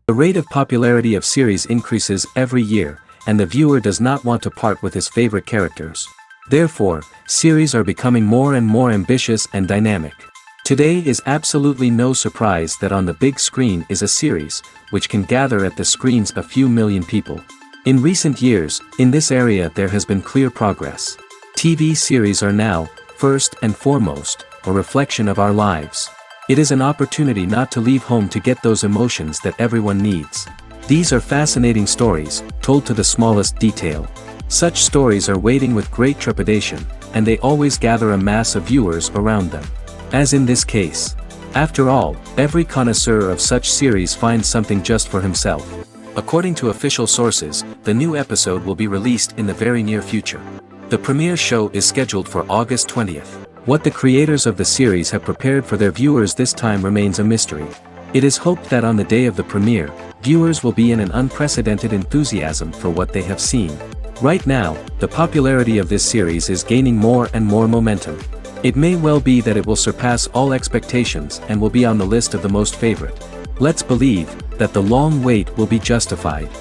The rate of popularity of series increases every year, and the viewer does not want to part with his favorite characters. Therefore, series are becoming more and more ambitious and dynamic. Today is absolutely no surprise that on the big screen is a series, which can gather at the screens a few million people. In recent years, in this area there has been clear progress. TV series are now, first and foremost, a reflection of our lives. It is an opportunity not to leave home to get those emotions that everyone needs. These are fascinating stories, told to the smallest detail. Such stories are waiting with great trepidation, and they always gather a mass of viewers around them. As in this case. After all, every connoisseur of such series finds something just for himself. According to official sources, the new episode will be released in the very near future. The premiere show is scheduled for August 20th. What the creators of the series have prepared for their viewers this time remains a mystery. It is hoped that on the day of the premiere, viewers will be in an unprecedented enthusiasm for what they have seen. Right now, the popularity of this series is gaining more and more momentum. It may well be that it will surpass all expectations and will be on the list of the most favorite. Let's believe that the long wait will be justified.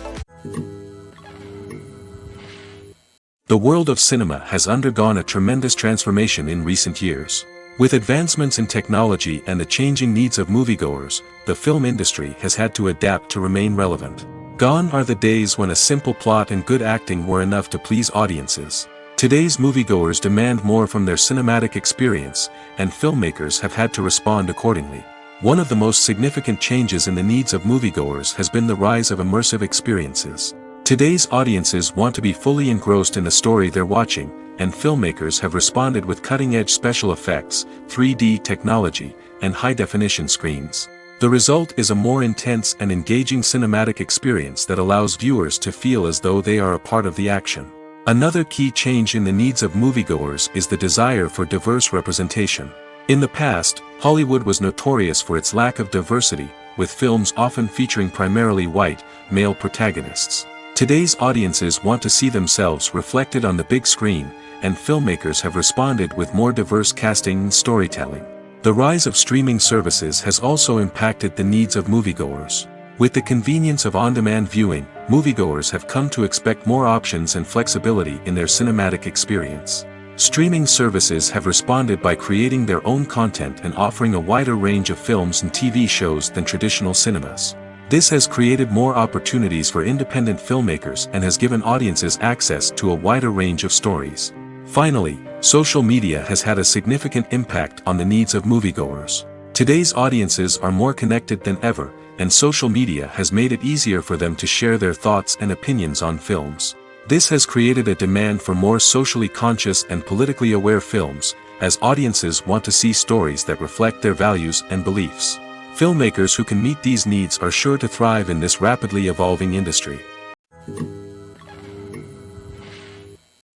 The world of cinema has undergone a tremendous transformation in recent years. With advancements in technology and the changing needs of moviegoers, the film industry has had to adapt to remain relevant. Gone are the days when a simple plot and good acting were enough to please audiences. Today's moviegoers demand more from their cinematic experience, and filmmakers have had to respond accordingly. One of the most significant changes in the needs of moviegoers has been the rise of immersive experiences. Today's audiences want to be fully engrossed in the story they're watching, and filmmakers have responded with cutting-edge special effects, 3D technology, and high-definition screens. The result is a more intense and engaging cinematic experience that allows viewers to feel as though they are a part of the action. Another key change in the needs of moviegoers is the desire for diverse representation. In the past, Hollywood was notorious for its lack of diversity, with films often featuring primarily white, male protagonists. Today's audiences want to see themselves reflected on the big screen, and filmmakers have responded with more diverse casting and storytelling. The rise of streaming services has also impacted the needs of moviegoers. With the convenience of on-demand viewing, moviegoers have come to expect more options and flexibility in their cinematic experience. Streaming services have responded by creating their own content and offering a wider range of films and TV shows than traditional cinemas. This has created more opportunities for independent filmmakers and has given audiences access to a wider range of stories. Finally, social media has had a significant impact on the needs of moviegoers. Today's audiences are more connected than ever, and social media has made it easier for them to share their thoughts and opinions on films. This has created a demand for more socially conscious and politically aware films, as audiences want to see stories that reflect their values and beliefs. Filmmakers who can meet these needs are sure to thrive in this rapidly evolving industry.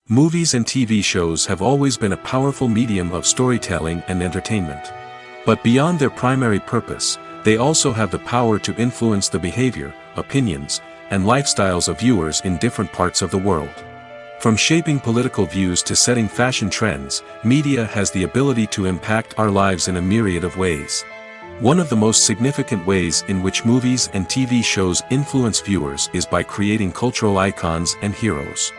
Movies and TV shows have always been a powerful medium of storytelling and entertainment. But beyond their primary purpose, they also have the power to influence the behavior, opinions, and lifestyles of viewers in different parts of the world. From shaping political views to setting fashion trends, media has the ability to impact our lives in a myriad of ways. One of the most significant ways in which movies and TV shows influence viewers is by creating cultural icons and heroes.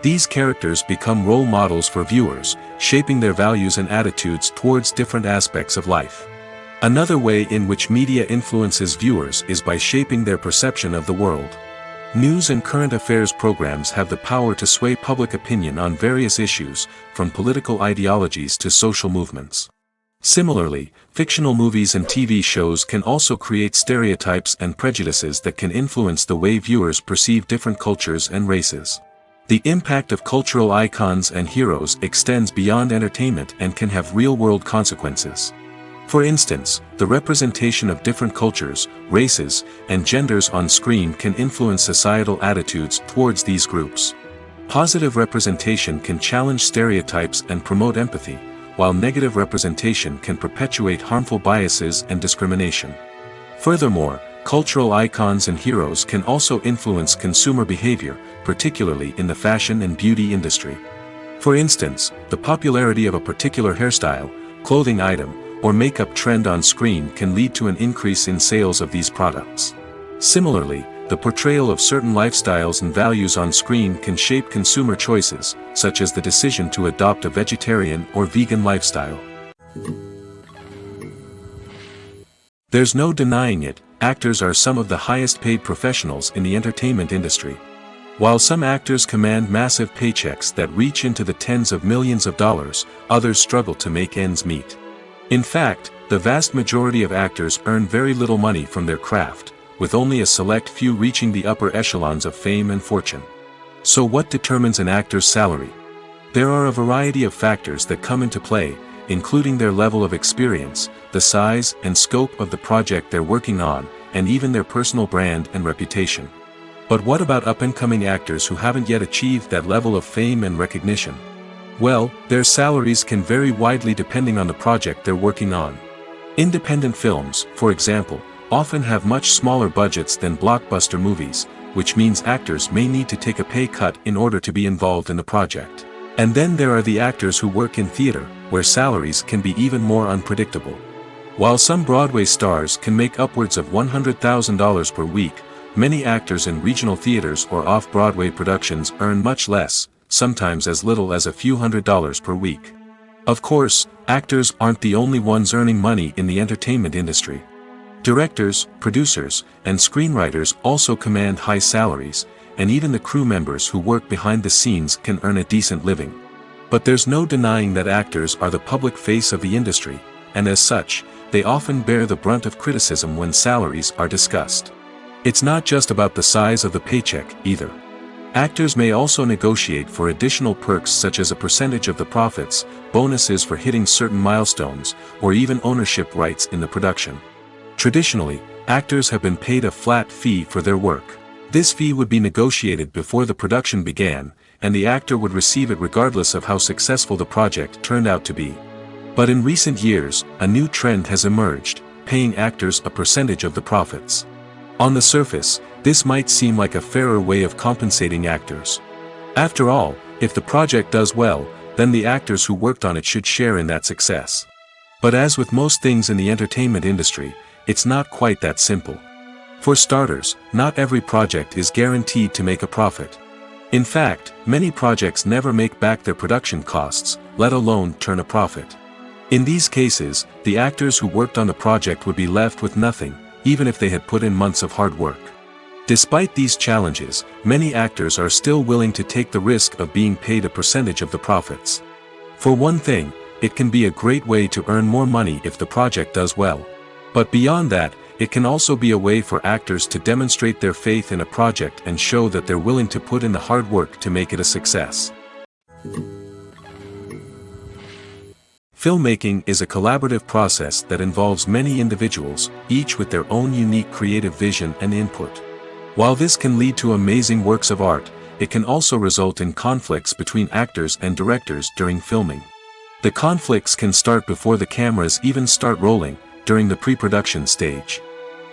These characters become role models for viewers, shaping their values and attitudes towards different aspects of life. Another way in which media influences viewers is by shaping their perception of the world. News and current affairs programs have the power to sway public opinion on various issues, from political ideologies to social movements. Similarly, fictional movies and TV shows can also create stereotypes and prejudices that can influence the way viewers perceive different cultures and races. The impact of cultural icons and heroes extends beyond entertainment and can have real-world consequences. For instance, the representation of different cultures, races, and genders on screen can influence societal attitudes towards these groups. Positive representation can challenge stereotypes and promote empathy, while negative representation can perpetuate harmful biases and discrimination. Furthermore, cultural icons and heroes can also influence consumer behavior, particularly in the fashion and beauty industry. For instance, the popularity of a particular hairstyle, clothing item, or makeup trend on screen can lead to an increase in sales of these products. Similarly, the portrayal of certain lifestyles and values on screen can shape consumer choices, such as the decision to adopt a vegetarian or vegan lifestyle. There's no denying it, actors are some of the highest paid professionals in the entertainment industry. While some actors command massive paychecks that reach into the tens of millions of dollars, others struggle to make ends meet. In fact, the vast majority of actors earn very little money from their craft, with only a select few reaching the upper echelons of fame and fortune. So what determines an actor's salary? There are a variety of factors that come into play, including their level of experience, the size and scope of the project they're working on, and even their personal brand and reputation. But what about up-and-coming actors who haven't yet achieved that level of fame and recognition? Well, their salaries can vary widely depending on the project they're working on. Independent films, for example, often have much smaller budgets than blockbuster movies, which means actors may need to take a pay cut in order to be involved in the project. And then there are the actors who work in theater, where salaries can be even more unpredictable. While some Broadway stars can make upwards of $100,000 per week, many actors in regional theaters or off-Broadway productions earn much less, sometimes as little as a few $100s per week. Of course, actors aren't the only ones earning money in the entertainment industry. Directors, producers, and screenwriters also command high salaries, and even the crew members who work behind the scenes can earn a decent living. But there's no denying that actors are the public face of the industry, and as such, they often bear the brunt of criticism when salaries are discussed. It's not just about the size of the paycheck, either. Actors may also negotiate for additional perks such as a percentage of the profits, bonuses for hitting certain milestones, or even ownership rights in the production. Traditionally, actors have been paid a flat fee for their work. This fee would be negotiated before the production began, and the actor would receive it regardless of how successful the project turned out to be. But in recent years, a new trend has emerged, paying actors a percentage of the profits. On the surface, this might seem like a fairer way of compensating actors. After all, if the project does well, then the actors who worked on it should share in that success. But as with most things in the entertainment industry, it's not quite that simple. For starters, not every project is guaranteed to make a profit. In fact, many projects never make back their production costs, let alone turn a profit. In these cases, the actors who worked on the project would be left with nothing, even if they had put in months of hard work. Despite these challenges, many actors are still willing to take the risk of being paid a percentage of the profits. For one thing, it can be a great way to earn more money if the project does well. But beyond that, it can also be a way for actors to demonstrate their faith in a project and show that they're willing to put in the hard work to make it a success. Filmmaking is a collaborative process that involves many individuals, each with their own unique creative vision and input. While this can lead to amazing works of art, it can also result in conflicts between actors and directors during filming. The conflicts can start before the cameras even start rolling, during the pre-production stage.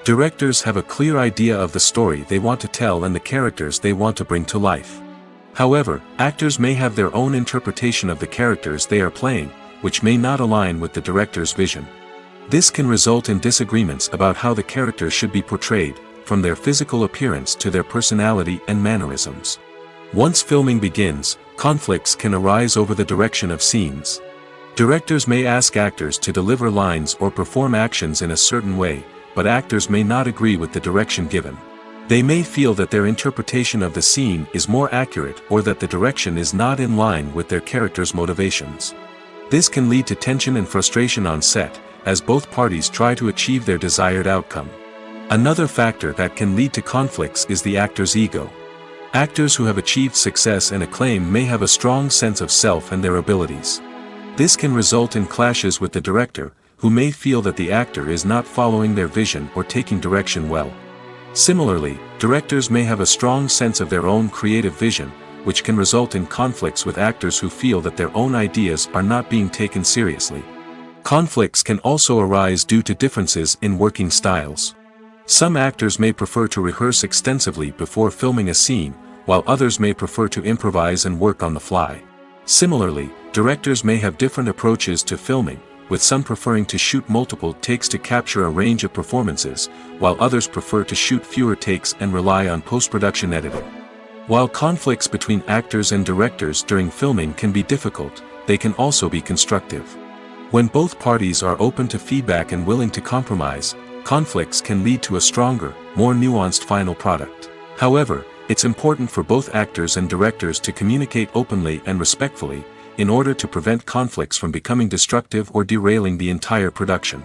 Directors have a clear idea of the story they want to tell and the characters they want to bring to life. However, actors may have their own interpretation of the characters they are playing, which may not align with the director's vision. This can result in disagreements about how the characters should be portrayed, from their physical appearance to their personality and mannerisms. Once filming begins, conflicts can arise over the direction of scenes. Directors may ask actors to deliver lines or perform actions in a certain way, but actors may not agree with the direction given. They may feel that their interpretation of the scene is more accurate or that the direction is not in line with their character's motivations. This can lead to tension and frustration on set, as both parties try to achieve their desired outcome. Another factor that can lead to conflicts is the actor's ego. Actors who have achieved success and acclaim may have a strong sense of self and their abilities. This can result in clashes with the director, who may feel that the actor is not following their vision or taking direction well. Similarly, directors may have a strong sense of their own creative vision, which can result in conflicts with actors who feel that their own ideas are not being taken seriously. Conflicts can also arise due to differences in working styles. Some actors may prefer to rehearse extensively before filming a scene, while others may prefer to improvise and work on the fly. Similarly, directors may have different approaches to filming, with some preferring to shoot multiple takes to capture a range of performances, while others prefer to shoot fewer takes and rely on post-production editing. While conflicts between actors and directors during filming can be difficult, they can also be constructive. When both parties are open to feedback and willing to compromise, conflicts can lead to a stronger, more nuanced final product. However, it's important for both actors and directors to communicate openly and respectfully, in order to prevent conflicts from becoming destructive or derailing the entire production.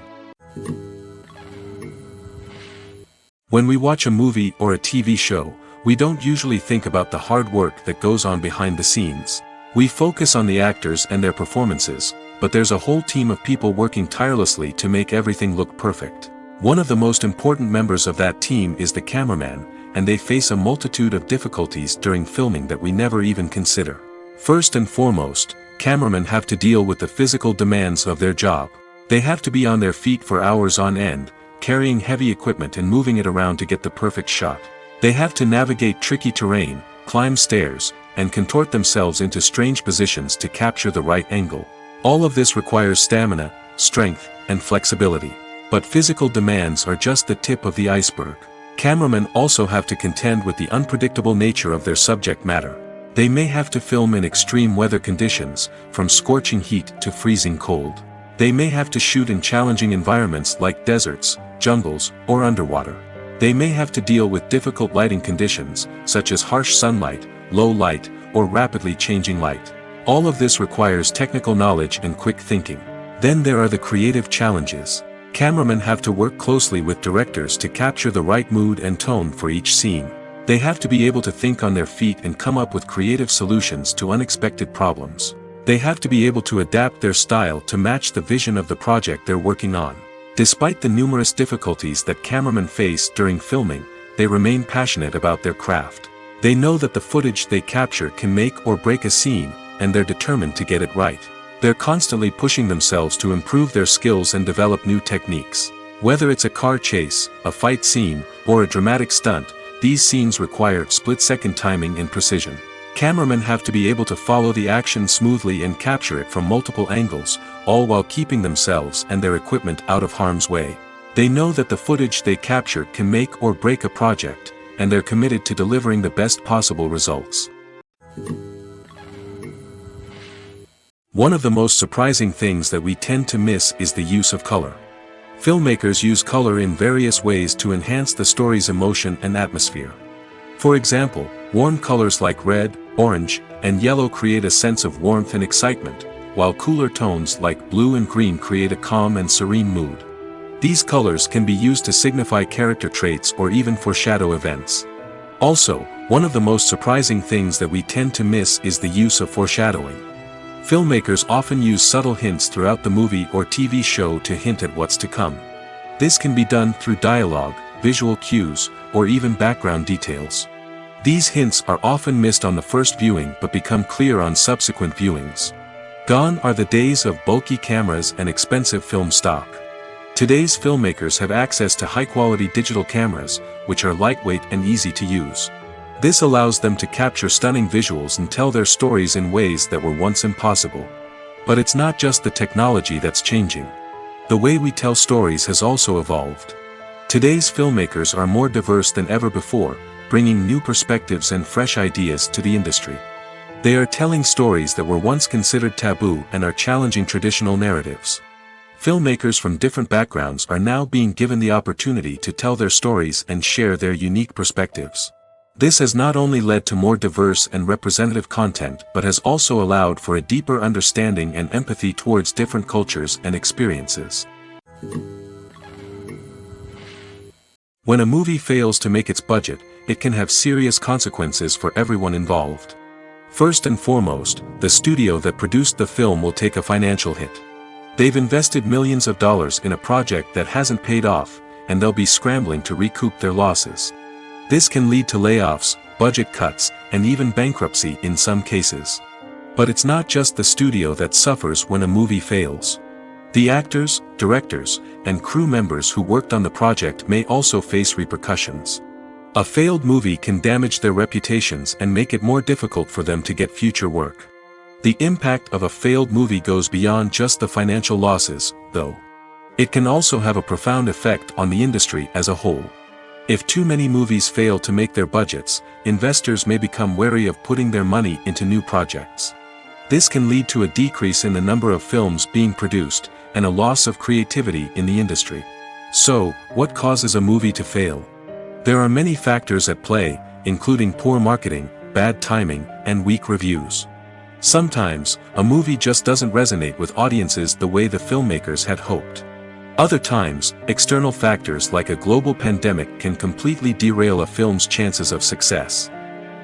When we watch a movie or a TV show, we don't usually think about the hard work that goes on behind the scenes. We focus on the actors and their performances, but there's a whole team of people working tirelessly to make everything look perfect. One of the most important members of that team is the cameraman, and they face a multitude of difficulties during filming that we never even consider. First and foremost, cameramen have to deal with the physical demands of their job. They have to be on their feet for hours on end, carrying heavy equipment and moving it around to get the perfect shot. They have to navigate tricky terrain, climb stairs, and contort themselves into strange positions to capture the right angle. All of this requires stamina, strength, and flexibility. But physical demands are just the tip of the iceberg. Cameramen also have to contend with the unpredictable nature of their subject matter. They may have to film in extreme weather conditions, from scorching heat to freezing cold. They may have to shoot in challenging environments like deserts, jungles, or underwater. They may have to deal with difficult lighting conditions, such as harsh sunlight, low light, or rapidly changing light. All of this requires technical knowledge and quick thinking. Then there are the creative challenges. Cameramen have to work closely with directors to capture the right mood and tone for each scene. They have to be able to think on their feet and come up with creative solutions to unexpected problems. They have to be able to adapt their style to match the vision of the project they're working on. Despite the numerous difficulties that cameramen face during filming, they remain passionate about their craft. They know that the footage they capture can make or break a scene, and they're determined to get it right. They're constantly pushing themselves to improve their skills and develop new techniques. Whether it's a car chase, a fight scene, or a dramatic stunt, these scenes require split-second timing and precision. Cameramen have to be able to follow the action smoothly and capture it from multiple angles, all while keeping themselves and their equipment out of harm's way. They know that the footage they capture can make or break a project, and they're committed to delivering the best possible results. One of the most surprising things that we tend to miss is the use of color. Filmmakers use color in various ways to enhance the story's emotion and atmosphere. For example, warm colors like red, orange, and yellow create a sense of warmth and excitement, while cooler tones like blue and green create a calm and serene mood. These colors can be used to signify character traits or even foreshadow events. Also, one of the most surprising things that we tend to miss is the use of foreshadowing. Filmmakers often use subtle hints throughout the movie or TV show to hint at what's to come. This can be done through dialogue, visual cues, or even background details. These hints are often missed on the first viewing but become clear on subsequent viewings. Gone are the days of bulky cameras and expensive film stock. Today's filmmakers have access to high-quality digital cameras, which are lightweight and easy to use. This allows them to capture stunning visuals and tell their stories in ways that were once impossible. But it's not just the technology that's changing. The way we tell stories has also evolved. Today's filmmakers are more diverse than ever before, bringing new perspectives and fresh ideas to the industry. They are telling stories that were once considered taboo and are challenging traditional narratives. Filmmakers from different backgrounds are now being given the opportunity to tell their stories and share their unique perspectives. This has not only led to more diverse and representative content but has also allowed for a deeper understanding and empathy towards different cultures and experiences. When a movie fails to make its budget, it can have serious consequences for everyone involved. First and foremost, the studio that produced the film will take a financial hit. They've invested millions of dollars in a project that hasn't paid off, and they'll be scrambling to recoup their losses. This can lead to layoffs, budget cuts, and even bankruptcy in some cases. But it's not just the studio that suffers when a movie fails. The actors, directors, and crew members who worked on the project may also face repercussions. A failed movie can damage their reputations and make it more difficult for them to get future work. The impact of a failed movie goes beyond just the financial losses, though. It can also have a profound effect on the industry as a whole. If too many movies fail to make their budgets, investors may become wary of putting their money into new projects. This can lead to a decrease in the number of films being produced, and a loss of creativity in the industry. So, what causes a movie to fail? There are many factors at play, including poor marketing, bad timing, and weak reviews. Sometimes, a movie just doesn't resonate with audiences the way the filmmakers had hoped. Other times, external factors like a global pandemic can completely derail a film's chances of success.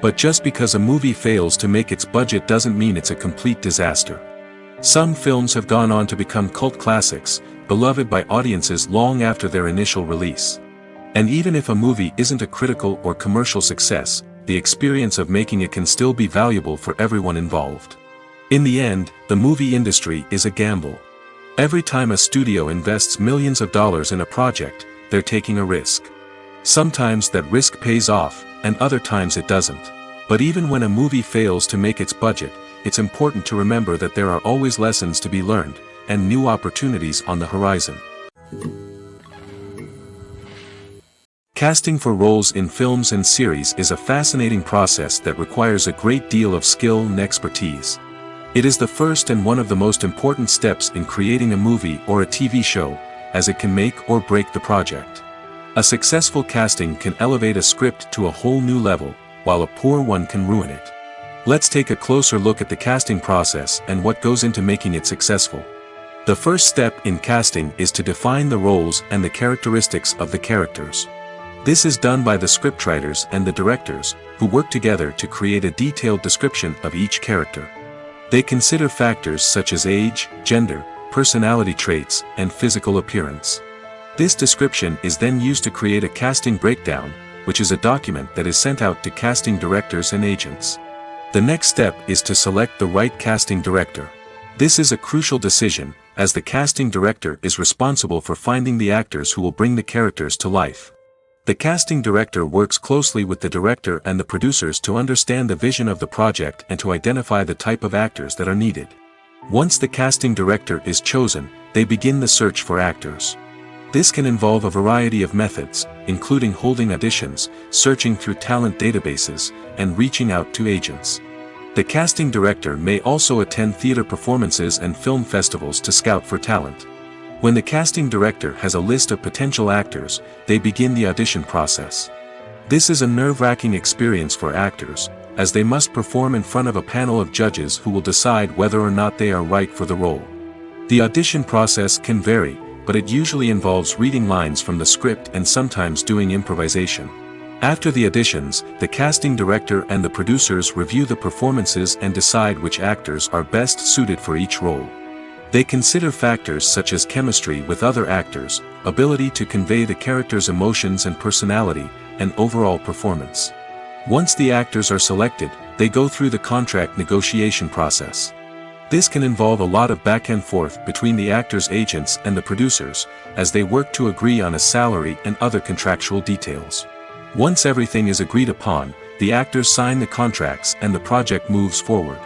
But just because a movie fails to make its budget doesn't mean it's a complete disaster. Some films have gone on to become cult classics, beloved by audiences long after their initial release. And even if a movie isn't a critical or commercial success, the experience of making it can still be valuable for everyone involved. In the end, the movie industry is a gamble. Every time a studio invests millions of dollars in a project, they're taking a risk. Sometimes that risk pays off, and other times it doesn't. But even when a movie fails to make its budget, it's important to remember that there are always lessons to be learned, and new opportunities on the horizon. Casting for roles in films and series is a fascinating process that requires a great deal of skill and expertise. It is the first and one of the most important steps in creating a movie or a TV show, as it can make or break the project. A successful casting can elevate a script to a whole new level, while a poor one can ruin it. Let's take a closer look at the casting process and what goes into making it successful. The first step in casting is to define the roles and the characteristics of the characters. This is done by the scriptwriters and the directors, who work together to create a detailed description of each character. They consider factors such as age, gender, personality traits, and physical appearance. This description is then used to create a casting breakdown, which is a document that is sent out to casting directors and agents. The next step is to select the right casting director. This is a crucial decision, as the casting director is responsible for finding the actors who will bring the characters to life. The casting director works closely with the director and the producers to understand the vision of the project and to identify the type of actors that are needed. Once the casting director is chosen, they begin the search for actors. This can involve a variety of methods, including holding auditions, searching through talent databases, and reaching out to agents. The casting director may also attend theater performances and film festivals to scout for talent. When the casting director has a list of potential actors, they begin the audition process. This is a nerve-wracking experience for actors, as they must perform in front of a panel of judges who will decide whether or not they are right for the role. The audition process can vary, but it usually involves reading lines from the script and sometimes doing improvisation. After the auditions, the casting director and the producers review the performances and decide which actors are best suited for each role. They consider factors such as chemistry with other actors, ability to convey the character's emotions and personality, and overall performance. Once the actors are selected, they go through the contract negotiation process. This can involve a lot of back and forth between the actors' agents and the producers, as they work to agree on a salary and other contractual details. Once everything is agreed upon, the actors sign the contracts and the project moves forward.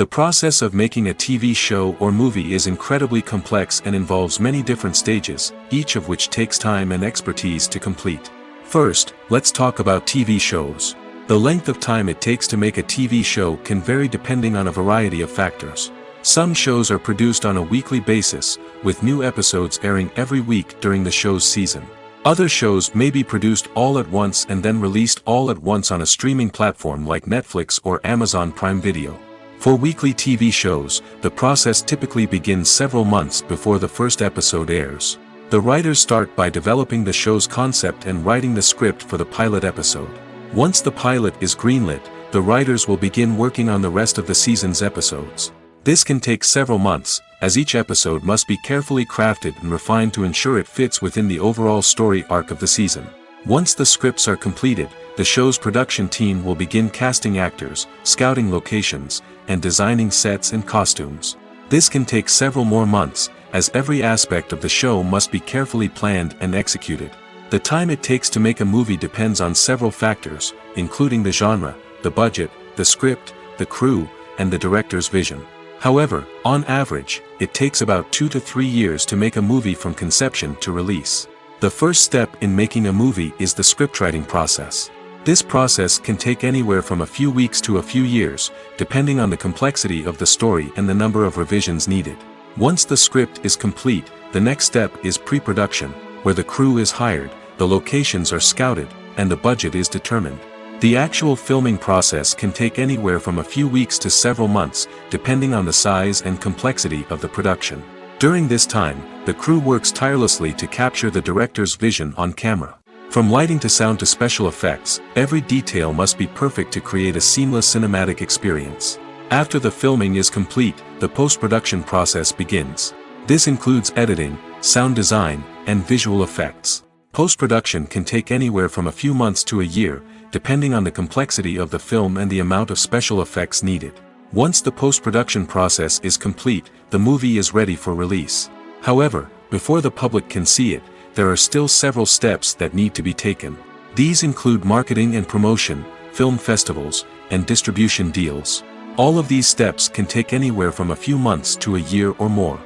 The process of making a TV show or movie is incredibly complex and involves many different stages, each of which takes time and expertise to complete. First, let's talk about TV shows. The length of time it takes to make a TV show can vary depending on a variety of factors. Some shows are produced on a weekly basis, with new episodes airing every week during the show's season. Other shows may be produced all at once and then released all at once on a streaming platform like Netflix or Amazon Prime Video. For weekly TV shows, the process typically begins several months before the first episode airs. The writers start by developing the show's concept and writing the script for the pilot episode. Once the pilot is greenlit, the writers will begin working on the rest of the season's episodes. This can take several months, as each episode must be carefully crafted and refined to ensure it fits within the overall story arc of the season. Once the scripts are completed, the show's production team will begin casting actors, scouting locations, and designing sets and costumes. This can take several more months, as every aspect of the show must be carefully planned and executed. The time it takes to make a movie depends on several factors, including the genre, the budget, the script, the crew, and the director's vision. However, on average, it takes about 2 to 3 years to make a movie from conception to release. The first step in making a movie is the scriptwriting process. This process can take anywhere from a few weeks to a few years, depending on the complexity of the story and the number of revisions needed. Once the script is complete, the next step is pre-production, where the crew is hired, the locations are scouted, and the budget is determined. The actual filming process can take anywhere from a few weeks to several months, depending on the size and complexity of the production. During this time, the crew works tirelessly to capture the director's vision on camera. From lighting to sound to special effects, every detail must be perfect to create a seamless cinematic experience. After the filming is complete, the post-production process begins. This includes editing, sound design, and visual effects. Post-production can take anywhere from a few months to a year, depending on the complexity of the film and the amount of special effects needed. Once the post-production process is complete, the movie is ready for release. However, before the public can see it, there are still several steps that need to be taken. These include marketing and promotion, film festivals, and distribution deals. All of these steps can take anywhere from a few months to a year or more.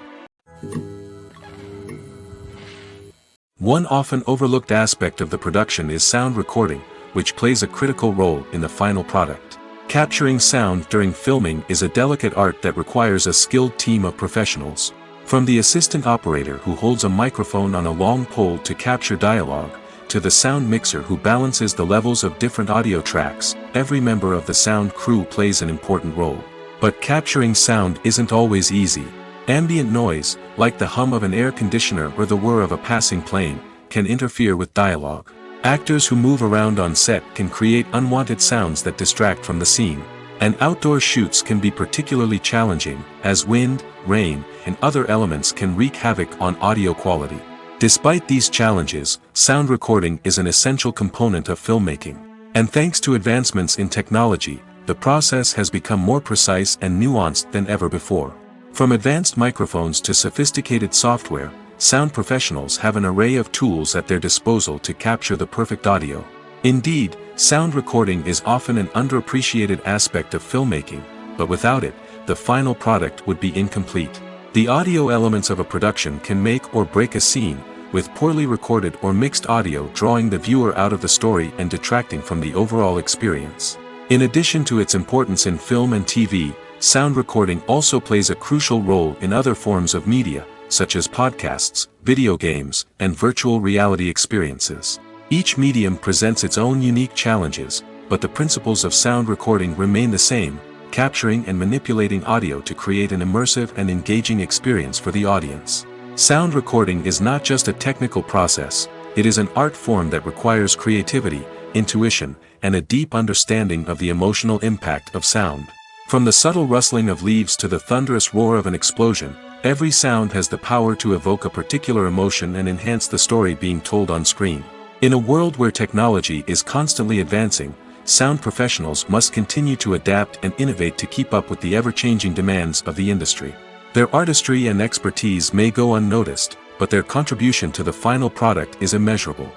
One often overlooked aspect of the production is sound recording, which plays a critical role in the final product. Capturing sound during filming is a delicate art that requires a skilled team of professionals. From the assistant operator who holds a microphone on a long pole to capture dialogue, to the sound mixer who balances the levels of different audio tracks, every member of the sound crew plays an important role. But capturing sound isn't always easy. Ambient noise, like the hum of an air conditioner or the whir of a passing plane, can interfere with dialogue. Actors who move around on set can create unwanted sounds that distract from the scene. And outdoor shoots can be particularly challenging, as wind, rain, and other elements can wreak havoc on audio quality. Despite these challenges, sound recording is an essential component of filmmaking. And thanks to advancements in technology, the process has become more precise and nuanced than ever before. From advanced microphones to sophisticated software, sound professionals have an array of tools at their disposal to capture the perfect audio. Indeed, sound recording is often an underappreciated aspect of filmmaking, but without it, the final product would be incomplete. The audio elements of a production can make or break a scene, with poorly recorded or mixed audio drawing the viewer out of the story and detracting from the overall experience. In addition to its importance in film and TV, sound recording also plays a crucial role in other forms of media, such as podcasts, video games, and virtual reality experiences. Each medium presents its own unique challenges, but the principles of sound recording remain the same, capturing and manipulating audio to create an immersive and engaging experience for the audience. Sound recording is not just a technical process, it is an art form that requires creativity, intuition, and a deep understanding of the emotional impact of sound. From the subtle rustling of leaves to the thunderous roar of an explosion, every sound has the power to evoke a particular emotion and enhance the story being told on screen. In a world where technology is constantly advancing, sound professionals must continue to adapt and innovate to keep up with the ever-changing demands of the industry. Their artistry and expertise may go unnoticed, but their contribution to the final product is immeasurable.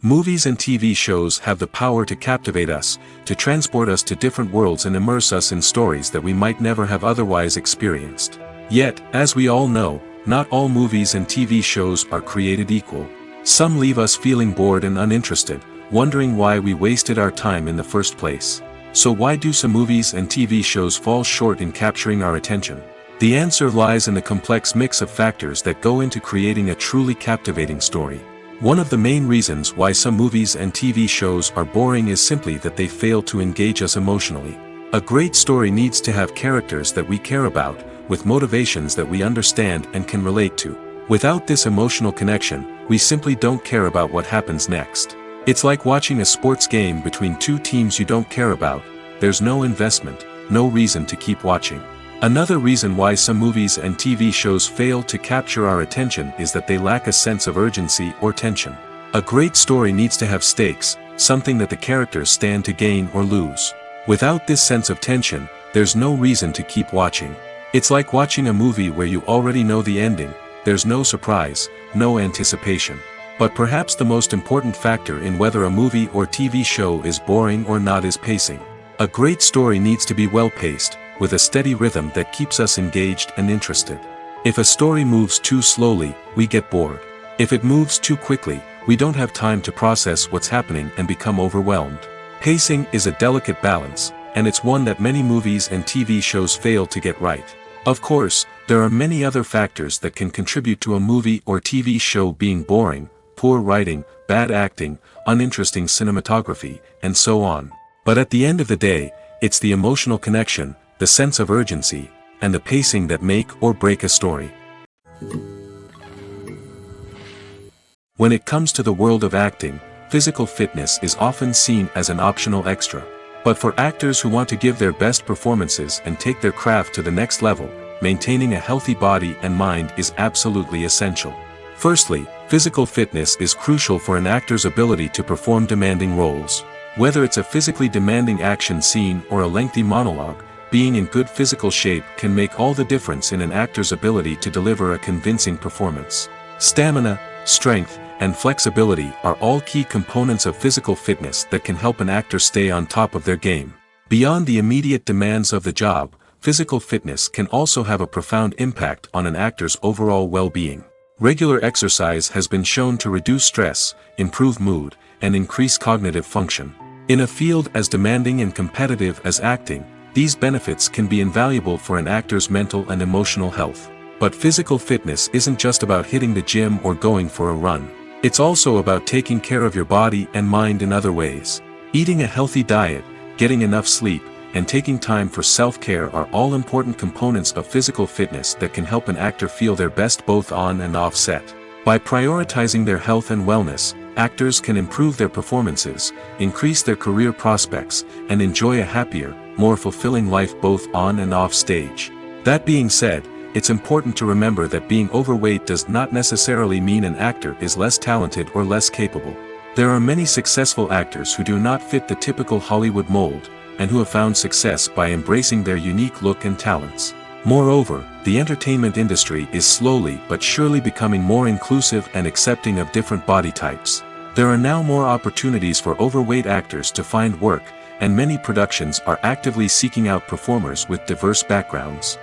Movies and TV shows have the power to captivate us, to transport us to different worlds and immerse us in stories that we might never have otherwise experienced. Yet, as we all know, not all movies and TV shows are created equal. Some leave us feeling bored and uninterested, wondering why we wasted our time in the first place. So why do some movies and TV shows fall short in capturing our attention? The answer lies in the complex mix of factors that go into creating a truly captivating story. One of the main reasons why some movies and TV shows are boring is simply that they fail to engage us emotionally. A great story needs to have characters that we care about, with motivations that we understand and can relate to. Without this emotional connection, we simply don't care about what happens next. It's like watching a sports game between two teams you don't care about. There's no investment, no reason to keep watching. Another reason why some movies and TV shows fail to capture our attention is that they lack a sense of urgency or tension. A great story needs to have stakes, something that the characters stand to gain or lose. Without this sense of tension, there's no reason to keep watching. It's like watching a movie where you already know the ending, there's no surprise, no anticipation. But perhaps the most important factor in whether a movie or TV show is boring or not is pacing. A great story needs to be well paced, with a steady rhythm that keeps us engaged and interested. If a story moves too slowly, we get bored. If it moves too quickly, we don't have time to process what's happening and become overwhelmed. Pacing is a delicate balance, and it's one that many movies and TV shows fail to get right. Of course, there are many other factors that can contribute to a movie or TV show being boring: poor writing, bad acting, uninteresting cinematography, and so on. But at the end of the day, it's the emotional connection, the sense of urgency, and the pacing that make or break a story. When it comes to the world of acting, physical fitness is often seen as an optional extra. But for actors who want to give their best performances and take their craft to the next level, maintaining a healthy body and mind is absolutely essential. Firstly, physical fitness is crucial for an actor's ability to perform demanding roles. Whether it's a physically demanding action scene or a lengthy monologue, being in good physical shape can make all the difference in an actor's ability to deliver a convincing performance. Stamina, strength, and flexibility are all key components of physical fitness that can help an actor stay on top of their game. Beyond the immediate demands of the job, physical fitness can also have a profound impact on an actor's overall well-being. Regular exercise has been shown to reduce stress, improve mood, and increase cognitive function. In a field as demanding and competitive as acting, these benefits can be invaluable for an actor's mental and emotional health. But physical fitness isn't just about hitting the gym or going for a run. It's also about taking care of your body and mind in other ways. Eating a healthy diet, getting enough sleep, and taking time for self-care are all important components of physical fitness that can help an actor feel their best both on and off set. By prioritizing their health and wellness, actors can improve their performances, increase their career prospects, and enjoy a happier, more fulfilling life both on and off stage. That being said, it's important to remember that being overweight does not necessarily mean an actor is less talented or less capable. There are many successful actors who do not fit the typical Hollywood mold, and who have found success by embracing their unique look and talents. Moreover, the entertainment industry is slowly but surely becoming more inclusive and accepting of different body types. There are now more opportunities for overweight actors to find work, and many productions are actively seeking out performers with diverse backgrounds.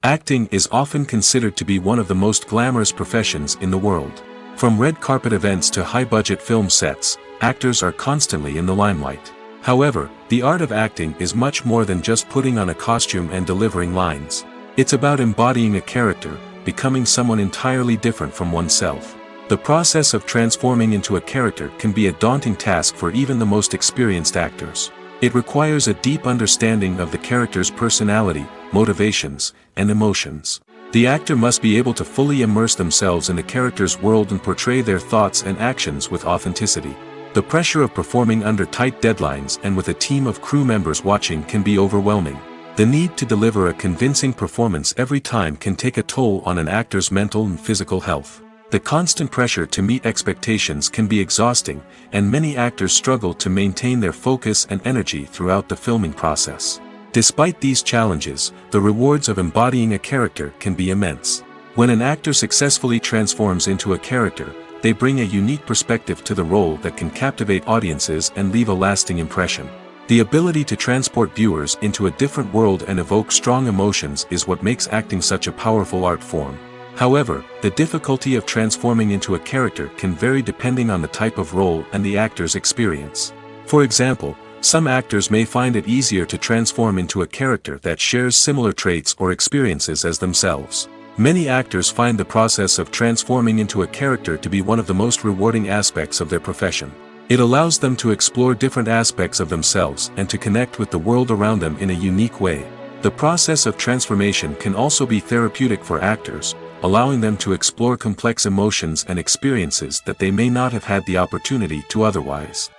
Acting is often considered to be one of the most glamorous professions in the world. From red carpet events to high-budget film sets, actors are constantly in the limelight. However, the art of acting is much more than just putting on a costume and delivering lines. It's about embodying a character, becoming someone entirely different from oneself. The process of transforming into a character can be a daunting task for even the most experienced actors. It requires a deep understanding of the character's personality, motivations, and emotions. The actor must be able to fully immerse themselves in the character's world and portray their thoughts and actions with authenticity. The pressure of performing under tight deadlines and with a team of crew members watching can be overwhelming. The need to deliver a convincing performance every time can take a toll on an actor's mental and physical health. The constant pressure to meet expectations can be exhausting, and many actors struggle to maintain their focus and energy throughout the filming process. Despite these challenges, the rewards of embodying a character can be immense. When an actor successfully transforms into a character, they bring a unique perspective to the role that can captivate audiences and leave a lasting impression. The ability to transport viewers into a different world and evoke strong emotions is what makes acting such a powerful art form. However, the difficulty of transforming into a character can vary depending on the type of role and the actor's experience. For example, some actors may find it easier to transform into a character that shares similar traits or experiences as themselves. Many actors find the process of transforming into a character to be one of the most rewarding aspects of their profession. It allows them to explore different aspects of themselves and to connect with the world around them in a unique way. The process of transformation can also be therapeutic for actors, allowing them to explore complex emotions and experiences that they may not have had the opportunity to otherwise.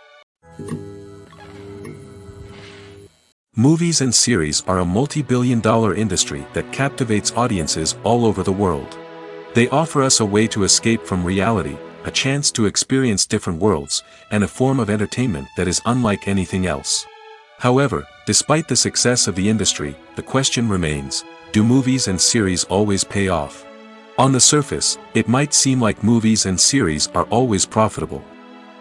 Movies and series are a multi-billion-dollar industry that captivates audiences all over the world. They offer us a way to escape from reality, a chance to experience different worlds, and a form of entertainment that is unlike anything else. However, despite the success of the industry, the question remains, do movies and series always pay off? On the surface, it might seem like movies and series are always profitable.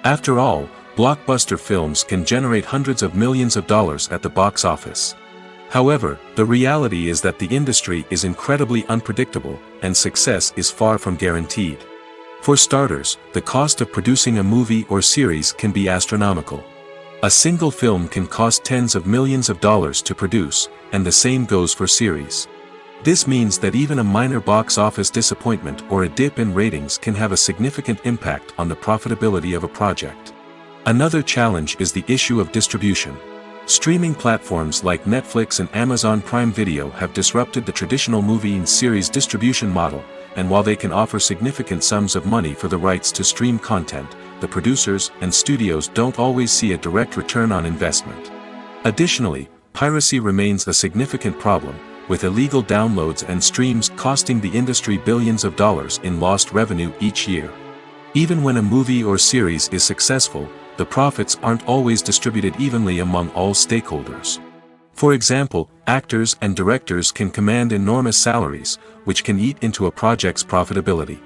After all, blockbuster films can generate hundreds of millions of dollars at the box office. However, the reality is that the industry is incredibly unpredictable, and success is far from guaranteed. For starters, the cost of producing a movie or series can be astronomical. A single film can cost tens of millions of dollars to produce, and the same goes for series. This means that even a minor box office disappointment or a dip in ratings can have a significant impact on the profitability of a project. Another challenge is the issue of distribution. Streaming platforms like Netflix and Amazon Prime Video have disrupted the traditional movie and series distribution model, and while they can offer significant sums of money for the rights to stream content, the producers and studios don't always see a direct return on investment. Additionally, piracy remains a significant problem, with illegal downloads and streams costing the industry billions of dollars in lost revenue each year. Even when a movie or series is successful, the profits aren't always distributed evenly among all stakeholders. For example, actors and directors can command enormous salaries, which can eat into a project's profitability.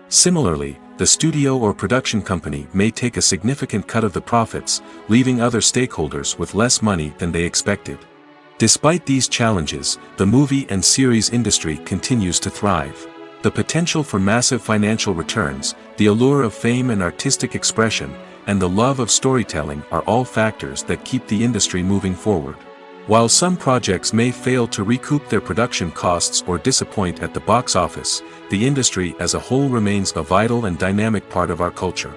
Similarly, the studio or production company may take a significant cut of the profits, leaving other stakeholders with less money than they expected. Despite these challenges, the movie and series industry continues to thrive. The potential for massive financial returns, the allure of fame and artistic expression, and the love of storytelling are all factors that keep the industry moving forward. While some projects may fail to recoup their production costs or disappoint at the box office, the industry as a whole remains a vital and dynamic part of our culture.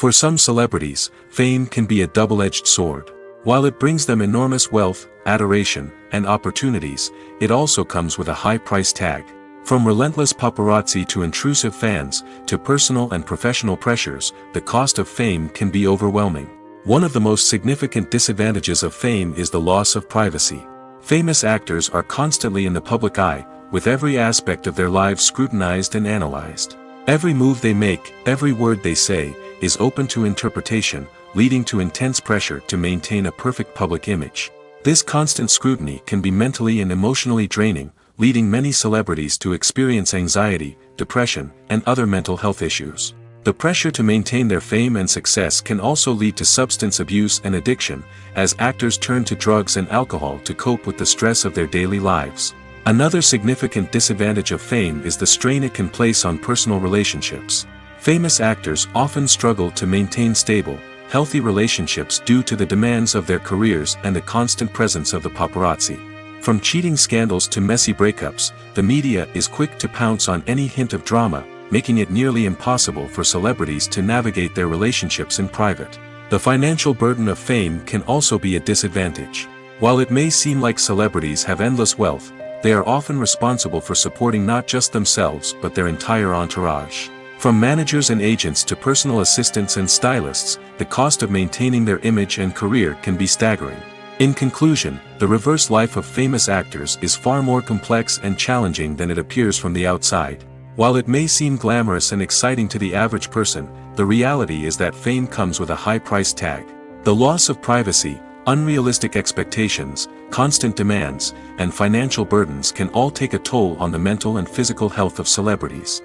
For some celebrities, fame can be a double-edged sword. While it brings them enormous wealth, adoration, and opportunities, it also comes with a high price tag. From relentless paparazzi to intrusive fans, to personal and professional pressures, the cost of fame can be overwhelming. One of the most significant disadvantages of fame is the loss of privacy. Famous actors are constantly in the public eye, with every aspect of their lives scrutinized and analyzed. Every move they make, every word they say, is open to interpretation, leading to intense pressure to maintain a perfect public image. This constant scrutiny can be mentally and emotionally draining, leading many celebrities to experience anxiety, depression, and other mental health issues. The pressure to maintain their fame and success can also lead to substance abuse and addiction, as actors turn to drugs and alcohol to cope with the stress of their daily lives. Another significant disadvantage of fame is the strain it can place on personal relationships. Famous actors often struggle to maintain stable, healthy relationships due to the demands of their careers and the constant presence of the paparazzi. From cheating scandals to messy breakups, the media is quick to pounce on any hint of drama, making it nearly impossible for celebrities to navigate their relationships in private. The financial burden of fame can also be a disadvantage. While it may seem like celebrities have endless wealth, they are often responsible for supporting not just themselves but their entire entourage. From managers and agents to personal assistants and stylists, the cost of maintaining their image and career can be staggering. In conclusion, the reverse life of famous actors is far more complex and challenging than it appears from the outside. While it may seem glamorous and exciting to the average person, the reality is that fame comes with a high price tag. The loss of privacy, unrealistic expectations, constant demands, and financial burdens can all take a toll on the mental and physical health of celebrities.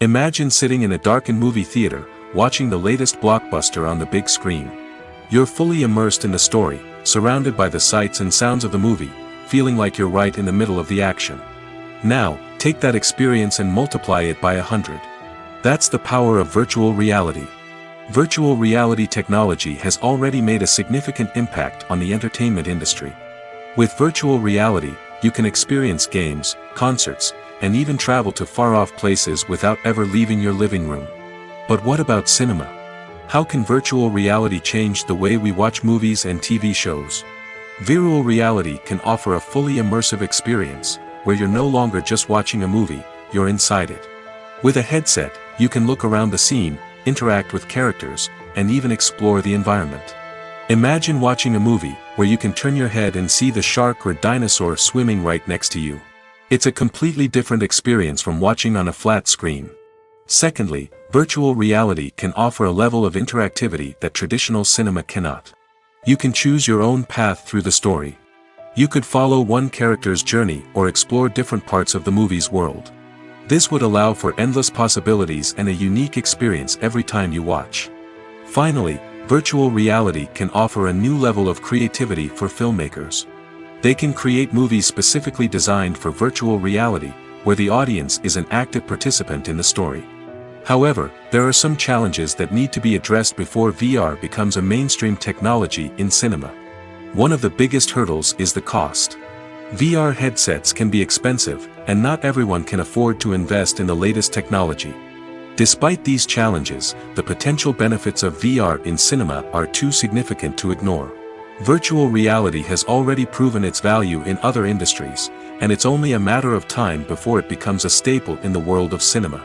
Imagine sitting in a darkened movie theater, watching the latest blockbuster on the big screen. You're fully immersed in the story, surrounded by the sights and sounds of the movie, feeling like you're right in the middle of the action. Now, take that experience and multiply it by 100. That's the power of virtual reality. Virtual reality technology has already made a significant impact on the entertainment industry. With virtual reality, you can experience games, concerts, and even travel to far-off places without ever leaving your living room. But what about cinema? How can virtual reality change the way we watch movies and TV shows? Virtual reality can offer a fully immersive experience, where you're no longer just watching a movie, you're inside it. With a headset, you can look around the scene, interact with characters, and even explore the environment. Imagine watching a movie, where you can turn your head and see the shark or dinosaur swimming right next to you. It's a completely different experience from watching on a flat screen. Secondly, virtual reality can offer a level of interactivity that traditional cinema cannot. You can choose your own path through the story. You could follow one character's journey or explore different parts of the movie's world. This would allow for endless possibilities and a unique experience every time you watch. Finally, virtual reality can offer a new level of creativity for filmmakers. They can create movies specifically designed for virtual reality, where the audience is an active participant in the story. However, there are some challenges that need to be addressed before VR becomes a mainstream technology in cinema. One of the biggest hurdles is the cost. VR headsets can be expensive, and not everyone can afford to invest in the latest technology. Despite these challenges, the potential benefits of VR in cinema are too significant to ignore. Virtual reality has already proven its value in other industries, and it's only a matter of time before it becomes a staple in the world of cinema.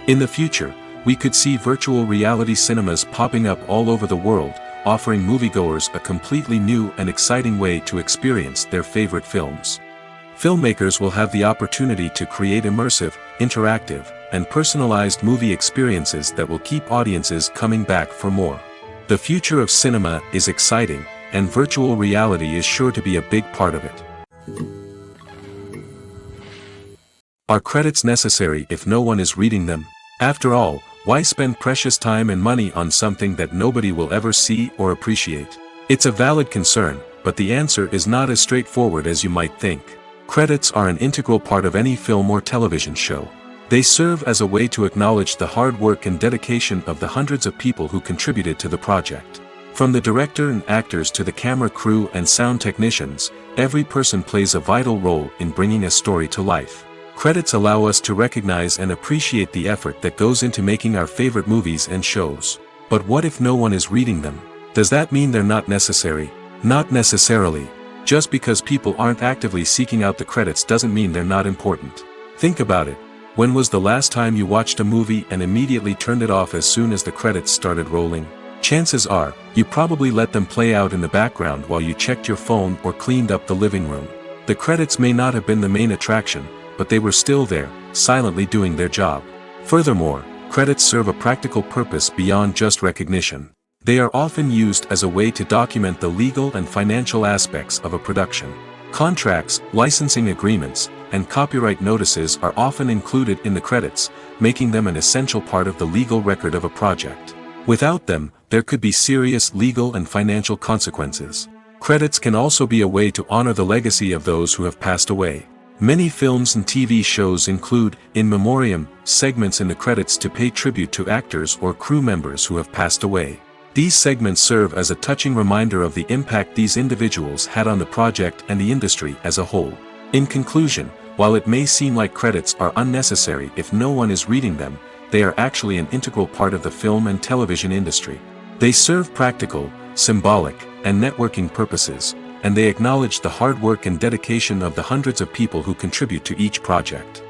In the future, we could see virtual reality cinemas popping up all over the world, offering moviegoers a completely new and exciting way to experience their favorite films. Filmmakers will have the opportunity to create immersive, interactive, and personalized movie experiences that will keep audiences coming back for more. The future of cinema is exciting, and virtual reality is sure to be a big part of it. Are credits necessary if no one is reading them? After all, why spend precious time and money on something that nobody will ever see or appreciate? It's a valid concern, but the answer is not as straightforward as you might think. Credits are an integral part of any film or television show. They serve as a way to acknowledge the hard work and dedication of the hundreds of people who contributed to the project. From the director and actors to the camera crew and sound technicians, every person plays a vital role in bringing a story to life. Credits allow us to recognize and appreciate the effort that goes into making our favorite movies and shows. But what if no one is reading them? Does that mean they're not necessary? Not necessarily. Just because people aren't actively seeking out the credits doesn't mean they're not important. Think about it. When was the last time you watched a movie and immediately turned it off as soon as the credits started rolling? Chances are, you probably let them play out in the background while you checked your phone or cleaned up the living room. The credits may not have been the main attraction, but they were still there, silently doing their job. Furthermore, credits serve a practical purpose beyond just recognition. They are often used as a way to document the legal and financial aspects of a production. Contracts, licensing agreements, and copyright notices are often included in the credits, making them an essential part of the legal record of a project. Without them, there could be serious legal and financial consequences. Credits can also be a way to honor the legacy of those who have passed away. Many films and TV shows include, in memoriam, segments in the credits to pay tribute to actors or crew members who have passed away. These segments serve as a touching reminder of the impact these individuals had on the project and the industry as a whole. In conclusion, while it may seem like credits are unnecessary if no one is reading them, they are actually an integral part of the film and television industry. They serve practical, symbolic, and networking purposes, and they acknowledge the hard work and dedication of the hundreds of people who contribute to each project.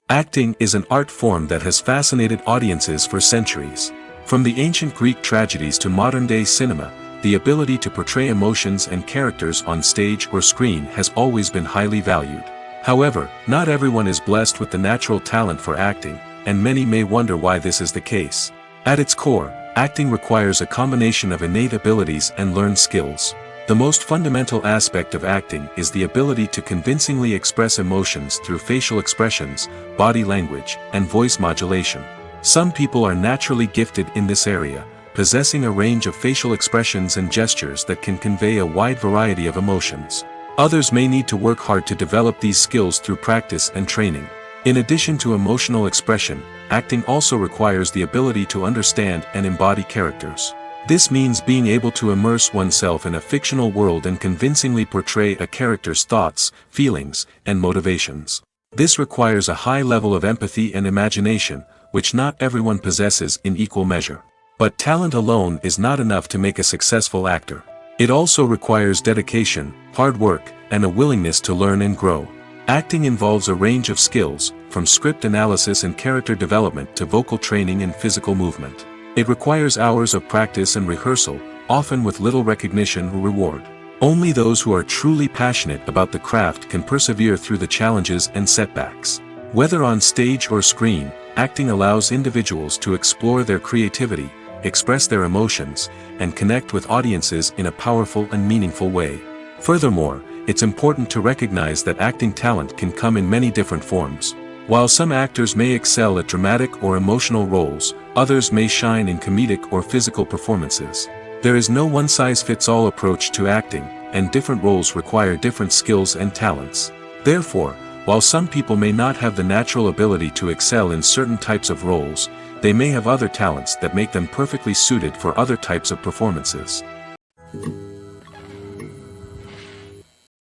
Acting is an art form that has fascinated audiences for centuries. From the ancient Greek tragedies to modern-day cinema, the ability to portray emotions and characters on stage or screen has always been highly valued. However, not everyone is blessed with the natural talent for acting, and many may wonder why this is the case. At its core, acting requires a combination of innate abilities and learned skills. The most fundamental aspect of acting is the ability to convincingly express emotions through facial expressions, body language, and voice modulation. Some people are naturally gifted in this area, possessing a range of facial expressions and gestures that can convey a wide variety of emotions. Others may need to work hard to develop these skills through practice and training. In addition to emotional expression, acting also requires the ability to understand and embody characters. This means being able to immerse oneself in a fictional world and convincingly portray a character's thoughts, feelings, and motivations. This requires a high level of empathy and imagination, which not everyone possesses in equal measure. But talent alone is not enough to make a successful actor. It also requires dedication, hard work, and a willingness to learn and grow. Acting involves a range of skills, from script analysis and character development to vocal training and physical movement. It requires hours of practice and rehearsal, often with little recognition or reward. Only those who are truly passionate about the craft can persevere through the challenges and setbacks. Whether on stage or screen, acting allows individuals to explore their creativity, express their emotions, and connect with audiences in a powerful and meaningful way. Furthermore, it's important to recognize that acting talent can come in many different forms. While some actors may excel at dramatic or emotional roles, others may shine in comedic or physical performances. There is no one-size-fits-all approach to acting, and different roles require different skills and talents. Therefore, while some people may not have the natural ability to excel in certain types of roles, they may have other talents that make them perfectly suited for other types of performances.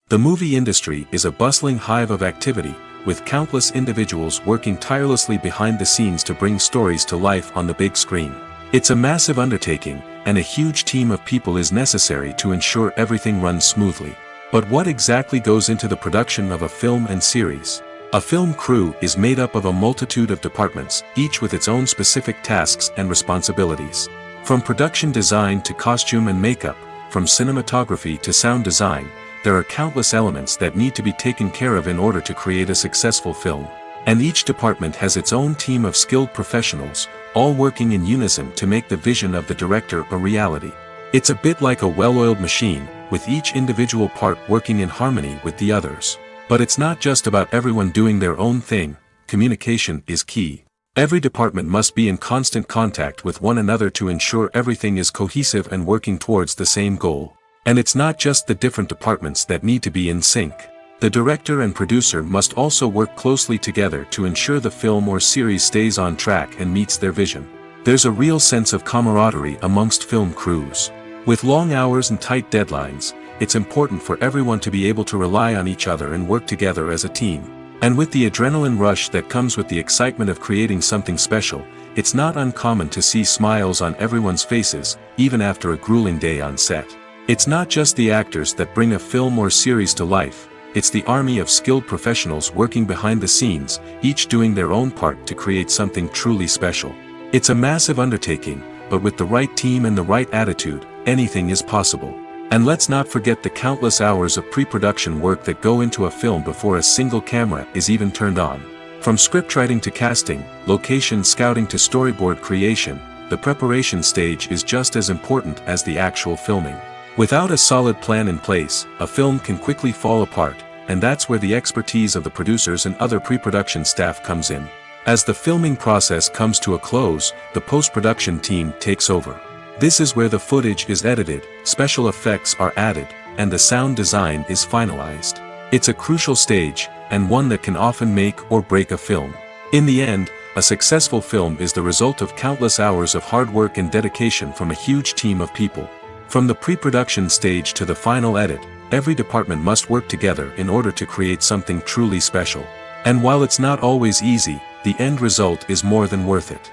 The movie industry is a bustling hive of activity, with countless individuals working tirelessly behind the scenes to bring stories to life on the big screen. It's a massive undertaking, and a huge team of people is necessary to ensure everything runs smoothly. But what exactly goes into the production of a film and series? A film crew is made up of a multitude of departments, each with its own specific tasks and responsibilities. From production design to costume and makeup, from cinematography to sound design, there are countless elements that need to be taken care of in order to create a successful film. And each department has its own team of skilled professionals, all working in unison to make the vision of the director a reality. It's a bit like a well-oiled machine, with each individual part working in harmony with the others. But it's not just about everyone doing their own thing. Communication is key. Every department must be in constant contact with one another to ensure everything is cohesive and working towards the same goal. And it's not just the different departments that need to be in sync. The director and producer must also work closely together to ensure the film or series stays on track and meets their vision. There's a real sense of camaraderie amongst film crews. With long hours and tight deadlines, it's important for everyone to be able to rely on each other and work together as a team. And with the adrenaline rush that comes with the excitement of creating something special, it's not uncommon to see smiles on everyone's faces, even after a grueling day on set. It's not just the actors that bring a film or series to life, it's the army of skilled professionals working behind the scenes, each doing their own part to create something truly special. It's a massive undertaking, but with the right team and the right attitude, anything is possible. And let's not forget the countless hours of pre-production work that go into a film before a single camera is even turned on. From scriptwriting to casting, location scouting to storyboard creation, the preparation stage is just as important as the actual filming. Without a solid plan in place, a film can quickly fall apart, and that's where the expertise of the producers and other pre-production staff comes in. As the filming process comes to a close, the post-production team takes over. This is where the footage is edited, special effects are added, and the sound design is finalized. It's a crucial stage, and one that can often make or break a film. In the end, a successful film is the result of countless hours of hard work and dedication from a huge team of people. From the pre-production stage to the final edit, every department must work together in order to create something truly special. And while it's not always easy, the end result is more than worth it.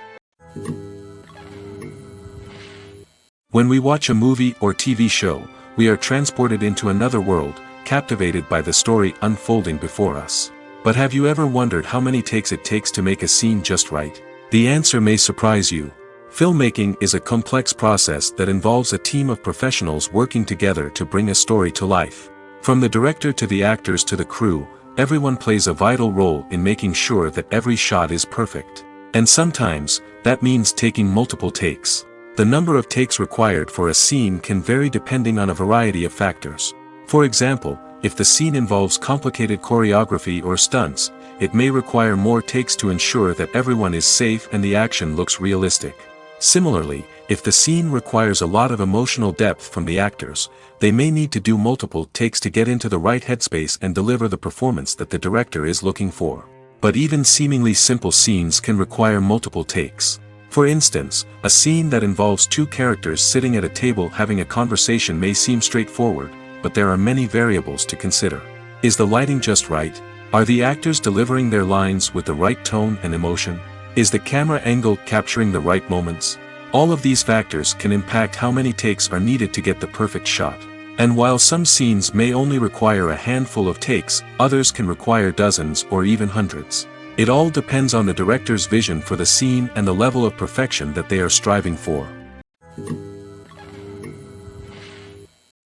When we watch a movie or TV show, we are transported into another world, captivated by the story unfolding before us. But have you ever wondered how many takes it takes to make a scene just right? The answer may surprise you. Filmmaking is a complex process that involves a team of professionals working together to bring a story to life. From the director to the actors to the crew, everyone plays a vital role in making sure that every shot is perfect. And sometimes, that means taking multiple takes. The number of takes required for a scene can vary depending on a variety of factors. For example, if the scene involves complicated choreography or stunts, it may require more takes to ensure that everyone is safe and the action looks realistic. Similarly, if the scene requires a lot of emotional depth from the actors, they may need to do multiple takes to get into the right headspace and deliver the performance that the director is looking for. But even seemingly simple scenes can require multiple takes. For instance, a scene that involves two characters sitting at a table having a conversation may seem straightforward, but there are many variables to consider. Is the lighting just right? Are the actors delivering their lines with the right tone and emotion? Is the camera angle capturing the right moments? All of these factors can impact how many takes are needed to get the perfect shot. And while some scenes may only require a handful of takes, others can require dozens or even hundreds. It all depends on the director's vision for the scene and the level of perfection that they are striving for.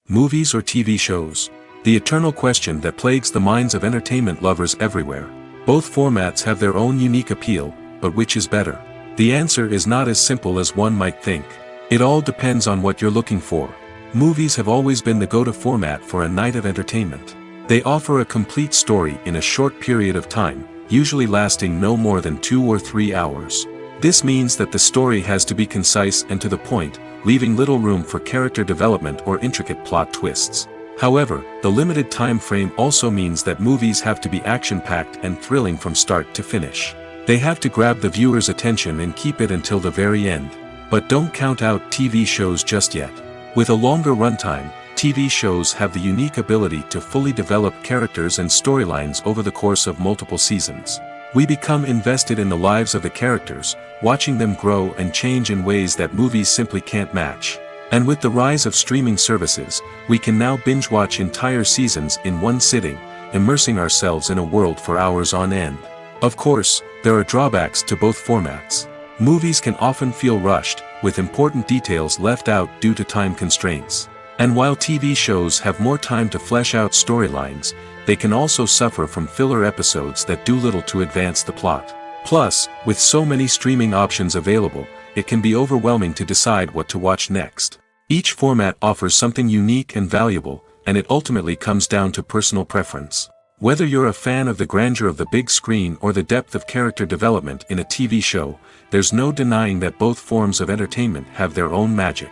Movies or TV shows? The eternal question that plagues the minds of entertainment lovers everywhere. Both formats have their own unique appeal, but which is better? The answer is not as simple as one might think. It all depends on what you're looking for. Movies have always been the go-to format for a night of entertainment. They offer a complete story in a short period of time, usually lasting no more than 2 or 3 hours. This means that the story has to be concise and to the point, leaving little room for character development or intricate plot twists. However, the limited time frame also means that movies have to be action-packed and thrilling from start to finish. They have to grab the viewer's attention and keep it until the very end. But don't count out TV shows just yet. With a longer runtime, TV shows have the unique ability to fully develop characters and storylines over the course of multiple seasons. We become invested in the lives of the characters, watching them grow and change in ways that movies simply can't match. And with the rise of streaming services, we can now binge-watch entire seasons in one sitting, immersing ourselves in a world for hours on end. Of course, there are drawbacks to both formats. Movies can often feel rushed, with important details left out due to time constraints. And while TV shows have more time to flesh out storylines, they can also suffer from filler episodes that do little to advance the plot. Plus, with so many streaming options available, it can be overwhelming to decide what to watch next. Each format offers something unique and valuable, and it ultimately comes down to personal preference. Whether you're a fan of the grandeur of the big screen or the depth of character development in a TV show, there's no denying that both forms of entertainment have their own magic.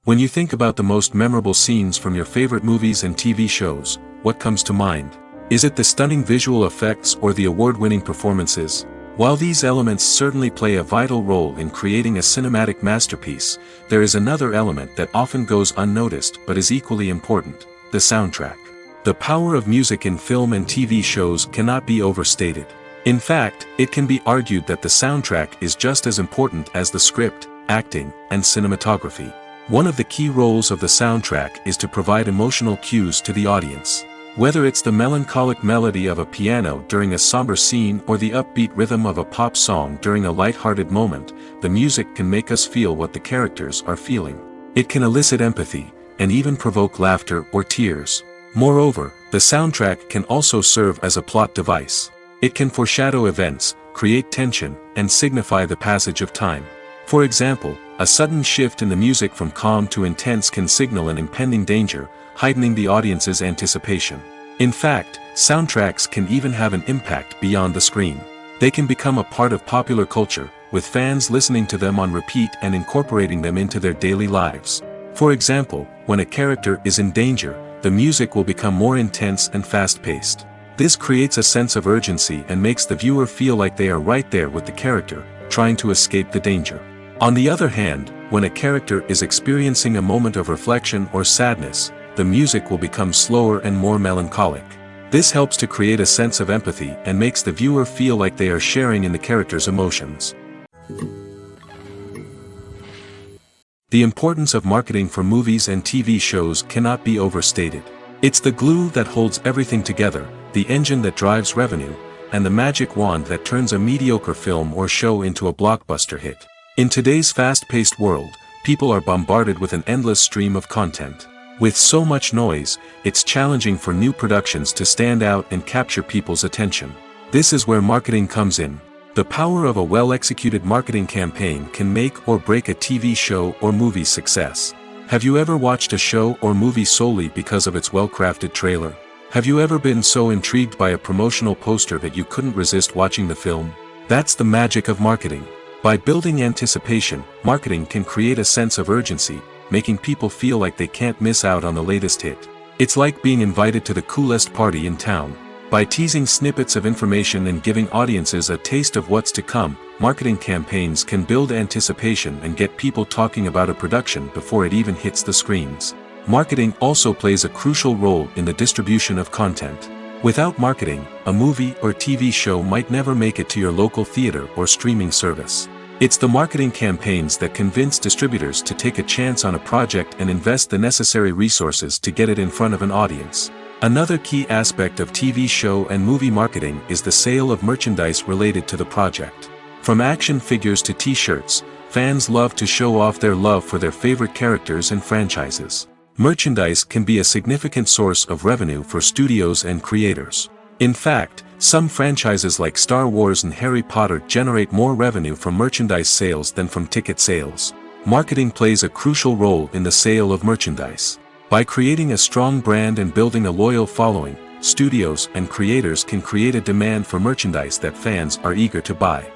When you think about the most memorable scenes from your favorite movies and TV shows, what comes to mind? Is it the stunning visual effects or the award-winning performances? While these elements certainly play a vital role in creating a cinematic masterpiece, there is another element that often goes unnoticed but is equally important: the soundtrack. The power of music in film and TV shows cannot be overstated. In fact, it can be argued that the soundtrack is just as important as the script, acting, and cinematography. One of the key roles of the soundtrack is to provide emotional cues to the audience. Whether it's the melancholic melody of a piano during a somber scene or the upbeat rhythm of a pop song during a light-hearted moment, the music can make us feel what the characters are feeling. It can elicit empathy, and even provoke laughter or tears. Moreover, the soundtrack can also serve as a plot device. It can foreshadow events, create tension, and signify the passage of time. For example, a sudden shift in the music from calm to intense can signal an impending danger, heightening the audience's anticipation. In fact, soundtracks can even have an impact beyond the screen. They can become a part of popular culture, with fans listening to them on repeat and incorporating them into their daily lives. For example, when a character is in danger, the music will become more intense and fast-paced. This creates a sense of urgency and makes the viewer feel like they are right there with the character, trying to escape the danger. On the other hand, when a character is experiencing a moment of reflection or sadness, the music will become slower and more melancholic. This helps to create a sense of empathy and makes the viewer feel like they are sharing in the character's emotions. The importance of marketing for movies and TV shows cannot be overstated. It's the glue that holds everything together, the engine that drives revenue, and the magic wand that turns a mediocre film or show into a blockbuster hit. In today's fast-paced world, people are bombarded with an endless stream of content. With so much noise, it's challenging for new productions to stand out and capture people's attention. This is where marketing comes in. The power of a well-executed marketing campaign can make or break a TV show or movie's success. Have you ever watched a show or movie solely because of its well-crafted trailer? Have you ever been so intrigued by a promotional poster that you couldn't resist watching the film? That's the magic of marketing. By building anticipation, marketing can create a sense of urgency, making people feel like they can't miss out on the latest hit. It's like being invited to the coolest party in town. By teasing snippets of information and giving audiences a taste of what's to come, marketing campaigns can build anticipation and get people talking about a production before it even hits the screens. Marketing also plays a crucial role in the distribution of content. Without marketing, a movie or TV show might never make it to your local theater or streaming service. It's the marketing campaigns that convince distributors to take a chance on a project and invest the necessary resources to get it in front of an audience. Another key aspect of TV show and movie marketing is the sale of merchandise related to the project. From action figures to t-shirts, fans love to show off their love for their favorite characters and franchises. Merchandise can be a significant source of revenue for studios and creators. In fact, Some franchises like Star Wars and Harry Potter generate more revenue from merchandise sales than from ticket sales. Marketing plays a crucial role in the sale of merchandise. By creating a strong brand and building a loyal following, studios and creators can create a demand for merchandise that fans are eager to buy.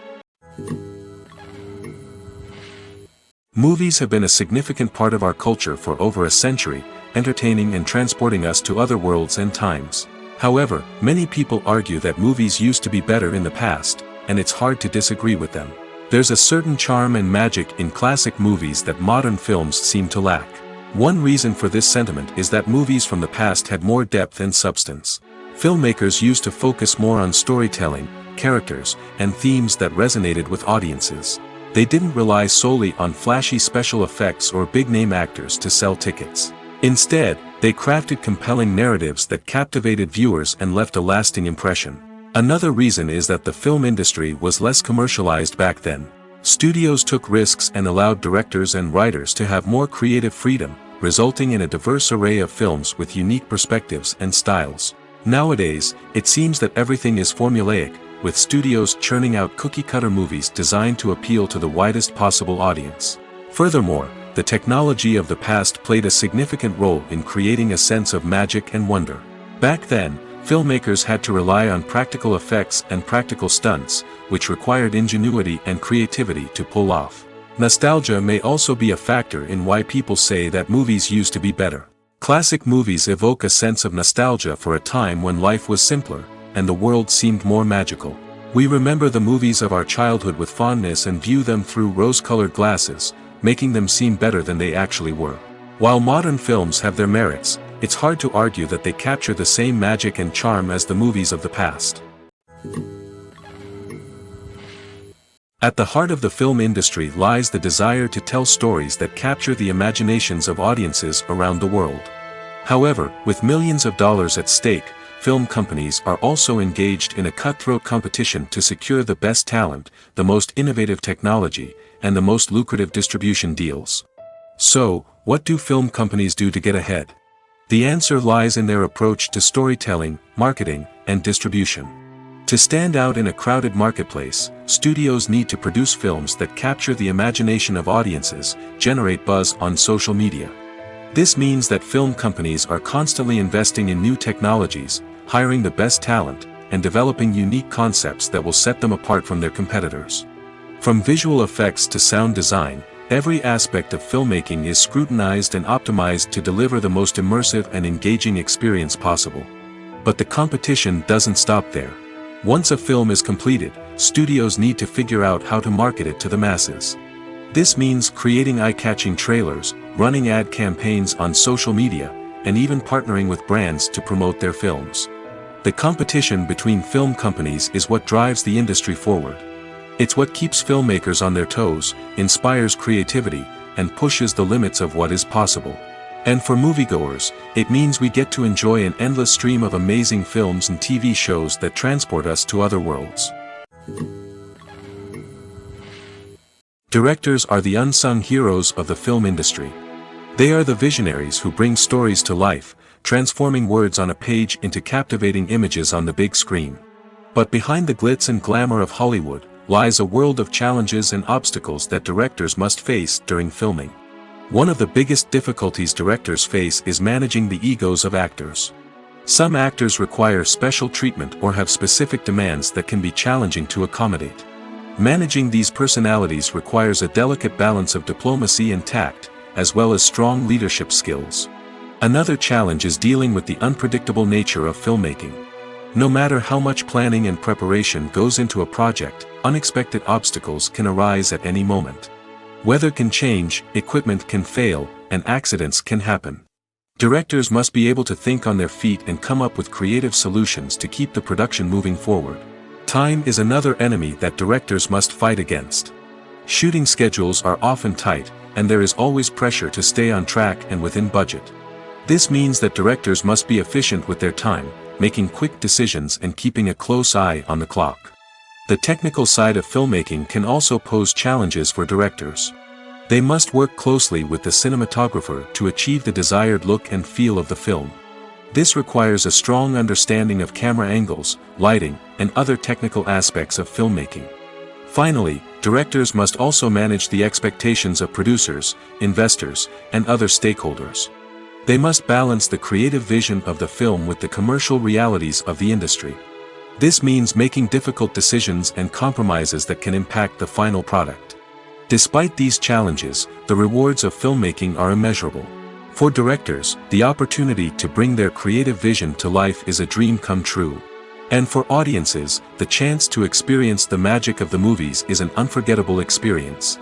Movies have been a significant part of our culture for over a century, entertaining and transporting us to other worlds and times. However, many people argue that movies used to be better in the past, and it's hard to disagree with them. There's a certain charm and magic in classic movies that modern films seem to lack. One reason for this sentiment is that movies from the past had more depth and substance. Filmmakers used to focus more on storytelling, characters, and themes that resonated with audiences. They didn't rely solely on flashy special effects or big-name actors to sell tickets. Instead, they crafted compelling narratives that captivated viewers and left a lasting impression. Another reason is that the film industry was less commercialized back then. Studios took risks and allowed directors and writers to have more creative freedom, resulting in a diverse array of films with unique perspectives and styles. Nowadays, it seems that everything is formulaic, with studios churning out cookie-cutter movies designed to appeal to the widest possible audience. Furthermore, the technology of the past played a significant role in creating a sense of magic and wonder. Back then, filmmakers had to rely on practical effects and practical stunts, which required ingenuity and creativity to pull off. Nostalgia may also be a factor in why people say that movies used to be better. Classic movies evoke a sense of nostalgia for a time when life was simpler, and the world seemed more magical. We remember the movies of our childhood with fondness and view them through rose-colored glasses, making them seem better than they actually were. While modern films have their merits, it's hard to argue that they capture the same magic and charm as the movies of the past. At the heart of the film industry lies the desire to tell stories that capture the imaginations of audiences around the world. However, with millions of dollars at stake, film companies are also engaged in a cutthroat competition to secure the best talent, the most innovative technology, and the most lucrative distribution deals. So, what do film companies do to get ahead? The answer lies in their approach to storytelling, marketing, and distribution. To stand out in a crowded marketplace, studios need to produce films that capture the imagination of audiences, generate buzz on social media. This means that film companies are constantly investing in new technologies, hiring the best talent, and developing unique concepts that will set them apart from their competitors. From visual effects to sound design, every aspect of filmmaking is scrutinized and optimized to deliver the most immersive and engaging experience possible. But the competition doesn't stop there. Once a film is completed, studios need to figure out how to market it to the masses. This means creating eye-catching trailers, running ad campaigns on social media, and even partnering with brands to promote their films. The competition between film companies is what drives the industry forward. It's what keeps filmmakers on their toes, inspires creativity, and pushes the limits of what is possible. And for moviegoers, it means we get to enjoy an endless stream of amazing films and TV shows that transport us to other worlds. Directors are the unsung heroes of the film industry. They are the visionaries who bring stories to life, transforming words on a page into captivating images on the big screen. But behind the glitz and glamour of Hollywood, lies a world of challenges and obstacles that directors must face during filming. One of the biggest difficulties directors face is managing the egos of actors. Some actors require special treatment or have specific demands that can be challenging to accommodate. Managing these personalities requires a delicate balance of diplomacy and tact, as well as strong leadership skills. Another challenge is dealing with the unpredictable nature of filmmaking. No matter how much planning and preparation goes into a project, unexpected obstacles can arise at any moment. Weather can change, equipment can fail, and accidents can happen. Directors must be able to think on their feet and come up with creative solutions to keep the production moving forward. Time is another enemy that directors must fight against. Shooting schedules are often tight, and there is always pressure to stay on track and within budget. This means that directors must be efficient with their time, making quick decisions and keeping a close eye on the clock. The technical side of filmmaking can also pose challenges for directors. They must work closely with the cinematographer to achieve the desired look and feel of the film. This requires a strong understanding of camera angles, lighting, and other technical aspects of filmmaking. Finally, directors must also manage the expectations of producers, investors, and other stakeholders. They must balance the creative vision of the film with the commercial realities of the industry. This means making difficult decisions and compromises that can impact the final product. Despite these challenges, the rewards of filmmaking are immeasurable. For directors, the opportunity to bring their creative vision to life is a dream come true. And for audiences, the chance to experience the magic of the movies is an unforgettable experience.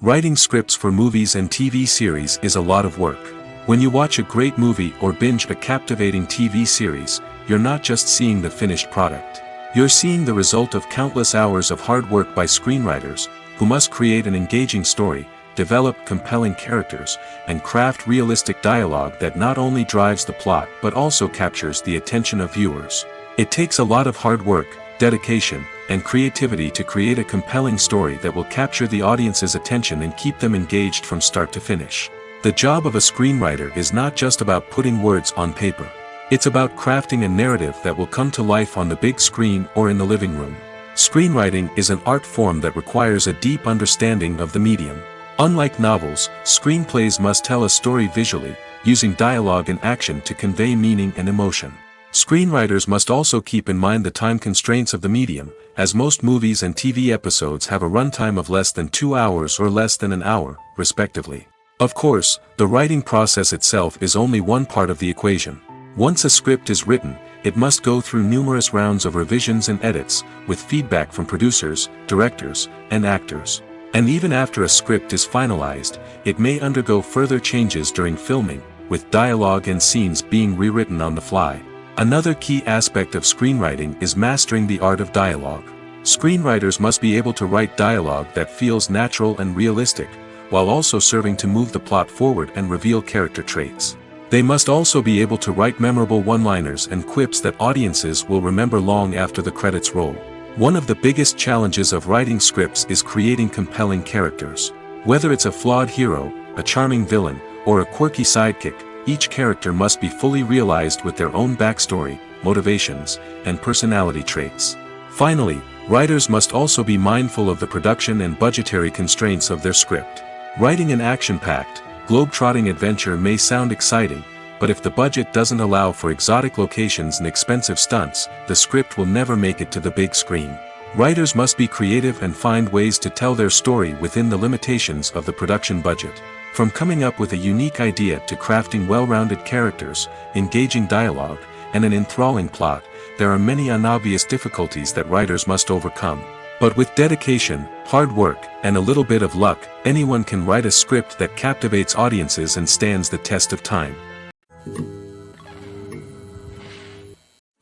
Writing scripts for movies and TV series is a lot of work. When you watch a great movie or binge a captivating TV series, you're not just seeing the finished product. You're seeing the result of countless hours of hard work by screenwriters, who must create an engaging story, develop compelling characters, and craft realistic dialogue that not only drives the plot but also captures the attention of viewers. It takes a lot of hard work, dedication, and creativity to create a compelling story that will capture the audience's attention and keep them engaged from start to finish. The job of a screenwriter is not just about putting words on paper. It's about crafting a narrative that will come to life on the big screen or in the living room. Screenwriting is an art form that requires a deep understanding of the medium. Unlike novels, screenplays must tell a story visually, using dialogue and action to convey meaning and emotion. Screenwriters must also keep in mind the time constraints of the medium, as most movies and TV episodes have a runtime of less than 2 hours or less than an hour, respectively. Of course, the writing process itself is only one part of the equation. Once a script is written, it must go through numerous rounds of revisions and edits, with feedback from producers, directors, and actors. And even after a script is finalized, it may undergo further changes during filming, with dialogue and scenes being rewritten on the fly. Another key aspect of screenwriting is mastering the art of dialogue. Screenwriters must be able to write dialogue that feels natural and realistic, while also serving to move the plot forward and reveal character traits. They must also be able to write memorable one-liners and quips that audiences will remember long after the credits roll. One of the biggest challenges of writing scripts is creating compelling characters. Whether it's a flawed hero, a charming villain, or a quirky sidekick, each character must be fully realized with their own backstory, motivations, and personality traits. Finally, writers must also be mindful of the production and budgetary constraints of their script. Writing an action-packed, globe-trotting adventure may sound exciting, but if the budget doesn't allow for exotic locations and expensive stunts, the script will never make it to the big screen. Writers must be creative and find ways to tell their story within the limitations of the production budget. From coming up with a unique idea to crafting well-rounded characters, engaging dialogue, and an enthralling plot, there are many unobvious difficulties that writers must overcome. But with dedication, hard work, and a little bit of luck, anyone can write a script that captivates audiences and stands the test of time.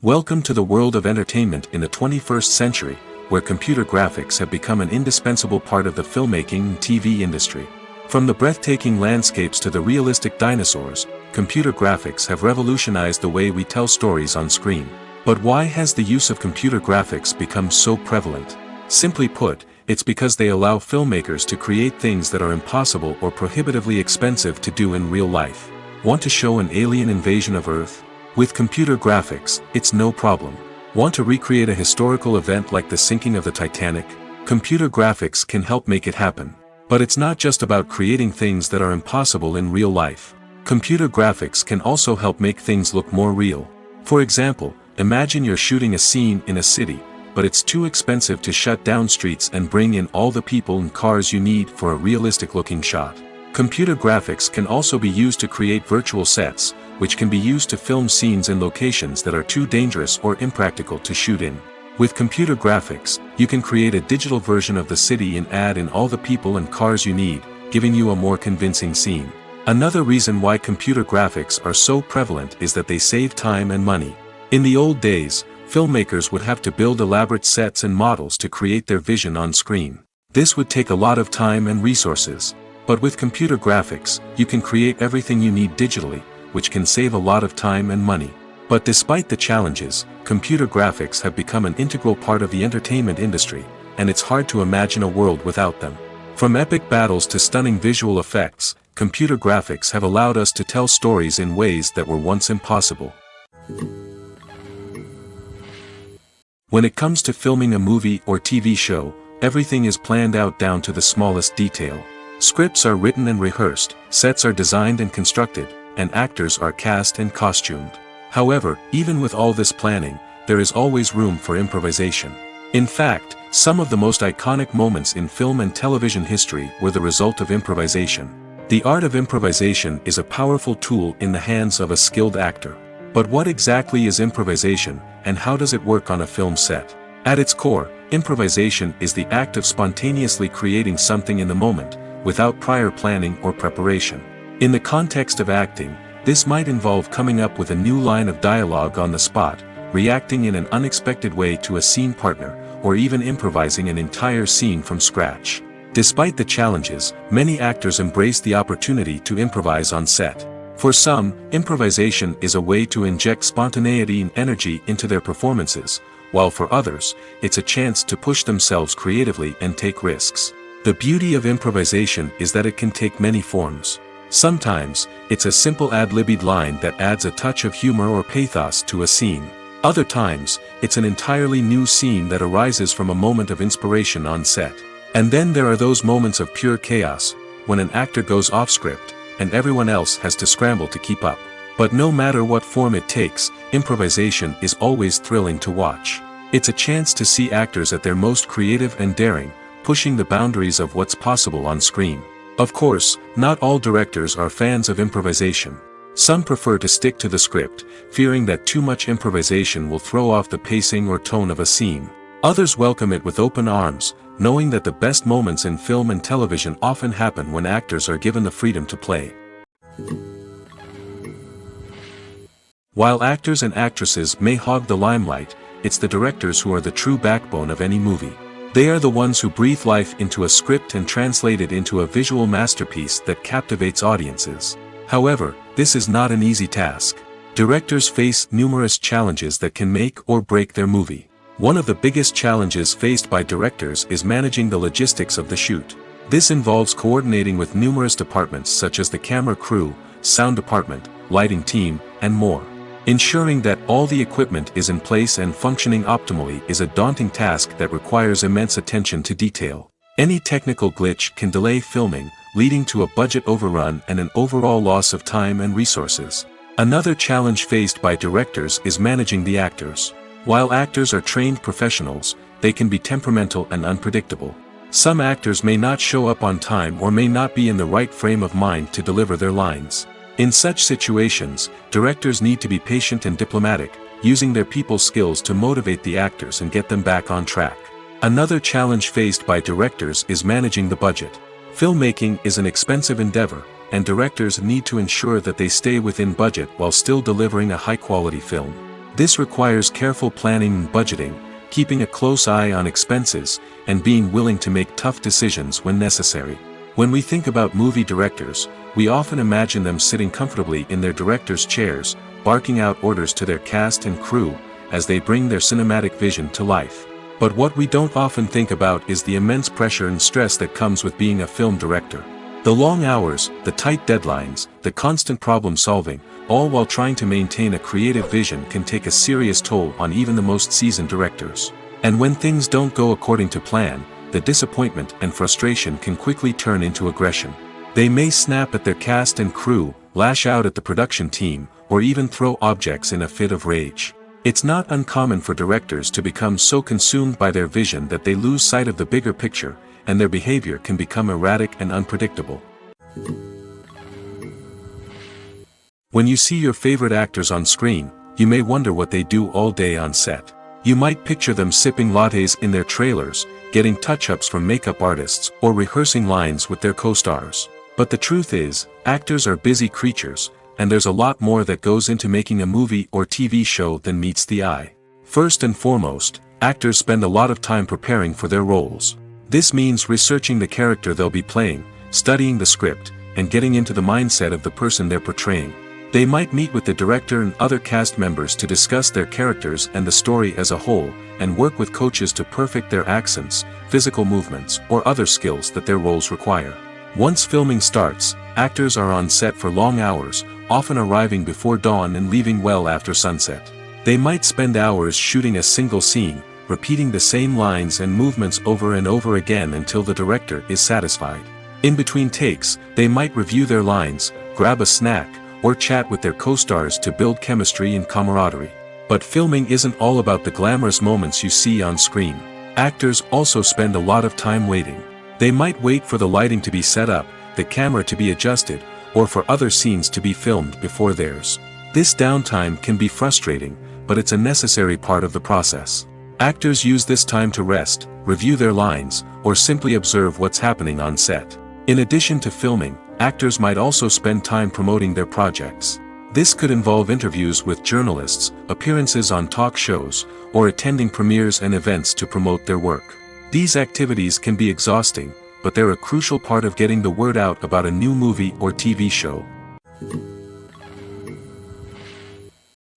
Welcome to the world of entertainment in the 21st century, where computer graphics have become an indispensable part of the filmmaking and TV industry. From the breathtaking landscapes to the realistic dinosaurs, computer graphics have revolutionized the way we tell stories on screen. But why has the use of computer graphics become so prevalent? Simply put, it's because they allow filmmakers to create things that are impossible or prohibitively expensive to do in real life. Want to show an alien invasion of Earth? With computer graphics, it's no problem. Want to recreate a historical event like the sinking of the Titanic? Computer graphics can help make it happen. But it's not just about creating things that are impossible in real life. Computer graphics can also help make things look more real. For example, imagine you're shooting a scene in a city, but it's too expensive to shut down streets and bring in all the people and cars you need for a realistic-looking shot. Computer graphics can also be used to create virtual sets, which can be used to film scenes in locations that are too dangerous or impractical to shoot in. With computer graphics, you can create a digital version of the city and add in all the people and cars you need, giving you a more convincing scene. Another reason why computer graphics are so prevalent is that they save time and money. In the old days, filmmakers would have to build elaborate sets and models to create their vision on screen. This would take a lot of time and resources. But with computer graphics, you can create everything you need digitally, which can save a lot of time and money. But despite the challenges, computer graphics have become an integral part of the entertainment industry, and it's hard to imagine a world without them. From epic battles to stunning visual effects, computer graphics have allowed us to tell stories in ways that were once impossible. When it comes to filming a movie or TV show, everything is planned out down to the smallest detail. Scripts are written and rehearsed, sets are designed and constructed, and actors are cast and costumed. However, even with all this planning, there is always room for improvisation. In fact, some of the most iconic moments in film and television history were the result of improvisation. The art of improvisation is a powerful tool in the hands of a skilled actor. But what exactly is improvisation, and how does it work on a film set? At its core, improvisation is the act of spontaneously creating something in the moment, without prior planning or preparation. In the context of acting, this might involve coming up with a new line of dialogue on the spot, reacting in an unexpected way to a scene partner, or even improvising an entire scene from scratch. Despite the challenges, many actors embrace the opportunity to improvise on set. For some, improvisation is a way to inject spontaneity and energy into their performances, while for others, it's a chance to push themselves creatively and take risks. The beauty of improvisation is that it can take many forms. Sometimes, it's a simple ad-libbed line that adds a touch of humor or pathos to a scene. Other times, it's an entirely new scene that arises from a moment of inspiration on set. And then there are those moments of pure chaos, when an actor goes off script, and everyone else has to scramble to keep up. But no matter what form it takes, improvisation is always thrilling to watch. It's a chance to see actors at their most creative and daring, pushing the boundaries of what's possible on screen. Of course, not all directors are fans of improvisation. Some prefer to stick to the script, fearing that too much improvisation will throw off the pacing or tone of a scene. Others welcome it with open arms, knowing that the best moments in film and television often happen when actors are given the freedom to play. While actors and actresses may hog the limelight, it's the directors who are the true backbone of any movie. They are the ones who breathe life into a script and translate it into a visual masterpiece that captivates audiences. However, this is not an easy task. Directors face numerous challenges that can make or break their movie. One of the biggest challenges faced by directors is managing the logistics of the shoot. This involves coordinating with numerous departments such as the camera crew, sound department, lighting team, and more. Ensuring that all the equipment is in place and functioning optimally is a daunting task that requires immense attention to detail. Any technical glitch can delay filming, leading to a budget overrun and an overall loss of time and resources. Another challenge faced by directors is managing the actors. While actors are trained professionals, they can be temperamental and unpredictable. Some actors may not show up on time or may not be in the right frame of mind to deliver their lines. In such situations, directors need to be patient and diplomatic, using their people skills to motivate the actors and get them back on track. Another challenge faced by directors is managing the budget. Filmmaking is an expensive endeavor, and directors need to ensure that they stay within budget while still delivering a high-quality film. This requires careful planning and budgeting, keeping a close eye on expenses, and being willing to make tough decisions when necessary. When we think about movie directors, we often imagine them sitting comfortably in their director's chairs, barking out orders to their cast and crew, as they bring their cinematic vision to life. But what we don't often think about is the immense pressure and stress that comes with being a film director. The long hours, the tight deadlines, the constant problem solving, all while trying to maintain a creative vision can take a serious toll on even the most seasoned directors. And when things don't go according to plan, the disappointment and frustration can quickly turn into aggression. They may snap at their cast and crew, lash out at the production team, or even throw objects in a fit of rage. It's not uncommon for directors to become so consumed by their vision that they lose sight of the bigger picture, and their behavior can become erratic and unpredictable. When you see your favorite actors on screen, you may wonder what they do all day on set. You might picture them sipping lattes in their trailers, getting touch-ups from makeup artists, or rehearsing lines with their co-stars. But the truth is, actors are busy creatures, and there's a lot more that goes into making a movie or TV show than meets the eye. First and foremost, actors spend a lot of time preparing for their roles. This means researching the character they'll be playing, studying the script, and getting into the mindset of the person they're portraying. They might meet with the director and other cast members to discuss their characters and the story as a whole, and work with coaches to perfect their accents, physical movements, or other skills that their roles require. Once filming starts, Actors are on set for long hours, often arriving before dawn and leaving well after sunset. They might spend hours shooting a single scene, repeating the same lines and movements over and over again until the director is satisfied. In between takes, they might review their lines, grab a snack, or chat with their co-stars to build chemistry and camaraderie. But filming isn't all about the glamorous moments you see on screen. Actors also spend a lot of time waiting. They might wait for the lighting to be set up, the camera to be adjusted, or for other scenes to be filmed before theirs. This downtime can be frustrating, but it's a necessary part of the process. Actors use this time to rest, review their lines, or simply observe what's happening on set. In addition to filming, actors might also spend time promoting their projects. This could involve interviews with journalists, appearances on talk shows, or attending premieres and events to promote their work. These activities can be exhausting, but they're a crucial part of getting the word out about a new movie or TV show.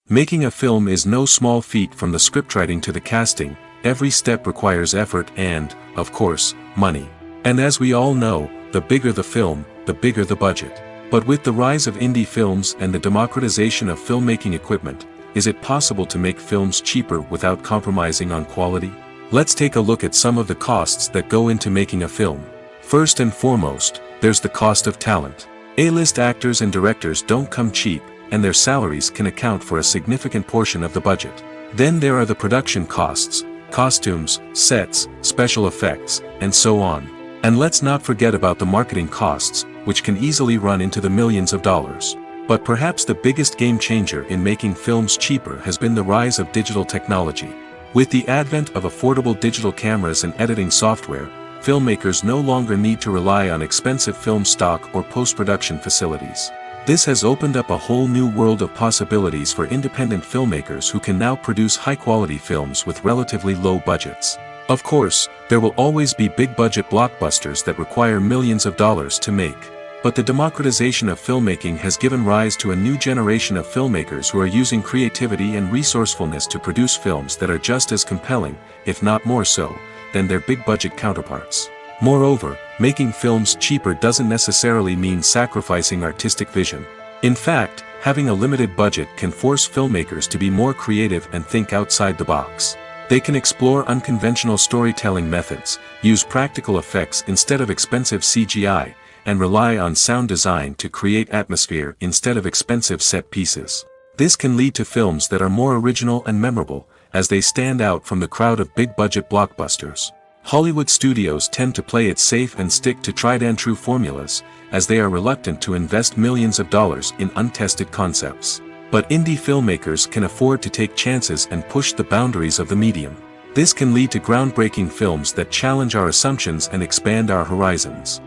Making a film is no small feat. From the scriptwriting to the casting, every step requires effort and, of course, money. And as we all know, the bigger the film, the bigger the budget. But with the rise of indie films and the democratization of filmmaking equipment, is it possible to make films cheaper without compromising on quality? Let's take a look at some of the costs that go into making a film. First and foremost, there's the cost of talent. A-list actors and directors don't come cheap, and their salaries can account for a significant portion of the budget. Then there are the production costs, costumes, sets, special effects, and so on. And let's not forget about the marketing costs, which can easily run into the millions of dollars. But perhaps the biggest game changer in making films cheaper has been the rise of digital technology. With the advent of affordable digital cameras and editing software, filmmakers no longer need to rely on expensive film stock or post-production facilities. This has opened up a whole new world of possibilities for independent filmmakers who can now produce high-quality films with relatively low budgets. Of course, there will always be big-budget blockbusters that require millions of dollars to make. But the democratization of filmmaking has given rise to a new generation of filmmakers who are using creativity and resourcefulness to produce films that are just as compelling, if not more so, than their big-budget counterparts. Moreover, making films cheaper doesn't necessarily mean sacrificing artistic vision. In fact, having a limited budget can force filmmakers to be more creative and think outside the box. They can explore unconventional storytelling methods, use practical effects instead of expensive CGI, and rely on sound design to create atmosphere instead of expensive set pieces. This can lead to films that are more original and memorable, as they stand out from the crowd of big-budget blockbusters. Hollywood studios tend to play it safe and stick to tried-and-true formulas, as they are reluctant to invest millions of dollars in untested concepts. But indie filmmakers can afford to take chances and push the boundaries of the medium. This can lead to groundbreaking films that challenge our assumptions and expand our horizons.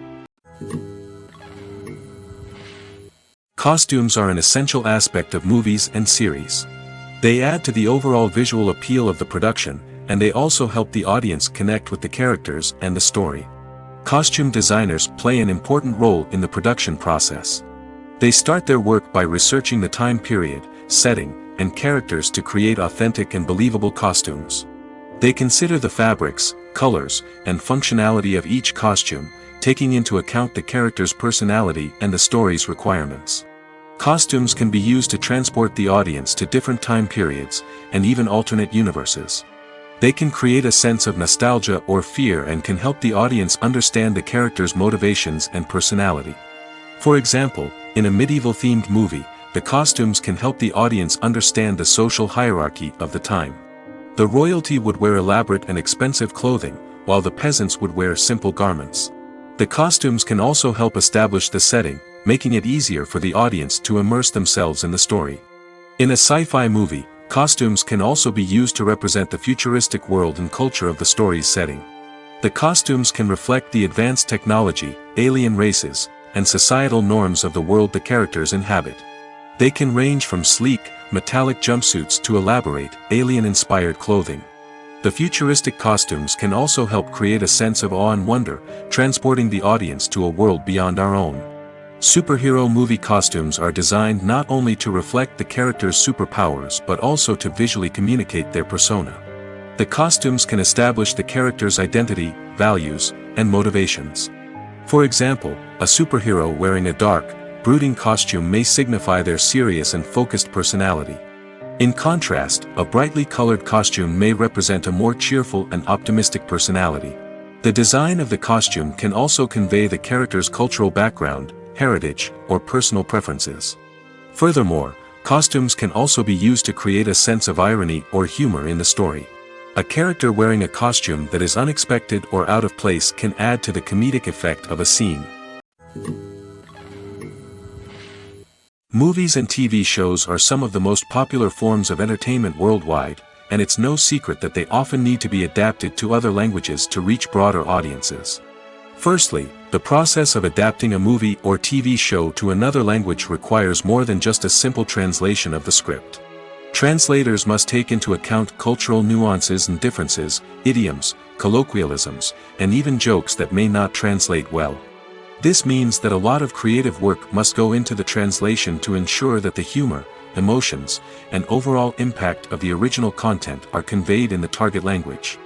Costumes are an essential aspect of movies and series. They add to the overall visual appeal of the production, and they also help the audience connect with the characters and the story. Costume designers play an important role in the production process. They start their work by researching the time period, setting, and characters to create authentic and believable costumes. They consider the fabrics, colors, and functionality of each costume, taking into account the character's personality and the story's requirements. Costumes can be used to transport the audience to different time periods, and even alternate universes. They can create a sense of nostalgia or fear and can help the audience understand the character's motivations and personality. For example, in a medieval-themed movie, the costumes can help the audience understand the social hierarchy of the time. The royalty would wear elaborate and expensive clothing, while the peasants would wear simple garments. The costumes can also help establish the setting, making it easier for the audience to immerse themselves in the story. In a sci-fi movie, costumes can also be used to represent the futuristic world and culture of the story's setting. The costumes can reflect the advanced technology, alien races, and societal norms of the world the characters inhabit. They can range from sleek, metallic jumpsuits to elaborate, alien-inspired clothing. The futuristic costumes can also help create a sense of awe and wonder, transporting the audience to a world beyond our own. Superhero movie costumes are designed not only to reflect the character's superpowers but also to visually communicate their persona. The costumes can establish the character's identity, values, and motivations. For example, a superhero wearing a dark, brooding costume may signify their serious and focused personality. In contrast, a brightly colored costume may represent a more cheerful and optimistic personality. The design of the costume can also convey the character's cultural background, heritage, or personal preferences. Furthermore, costumes can also be used to create a sense of irony or humor in the story. A character wearing a costume that is unexpected or out of place can add to the comedic effect of a scene. Movies and TV shows are some of the most popular forms of entertainment worldwide, and it's no secret that they often need to be adapted to other languages to reach broader audiences. Firstly, the process of adapting a movie or TV show to another language requires more than just a simple translation of the script. Translators must take into account cultural nuances and differences, idioms, colloquialisms, and even jokes that may not translate well. This means that a lot of creative work must go into the translation to ensure that the humor, emotions, and overall impact of the original content are conveyed in the target language.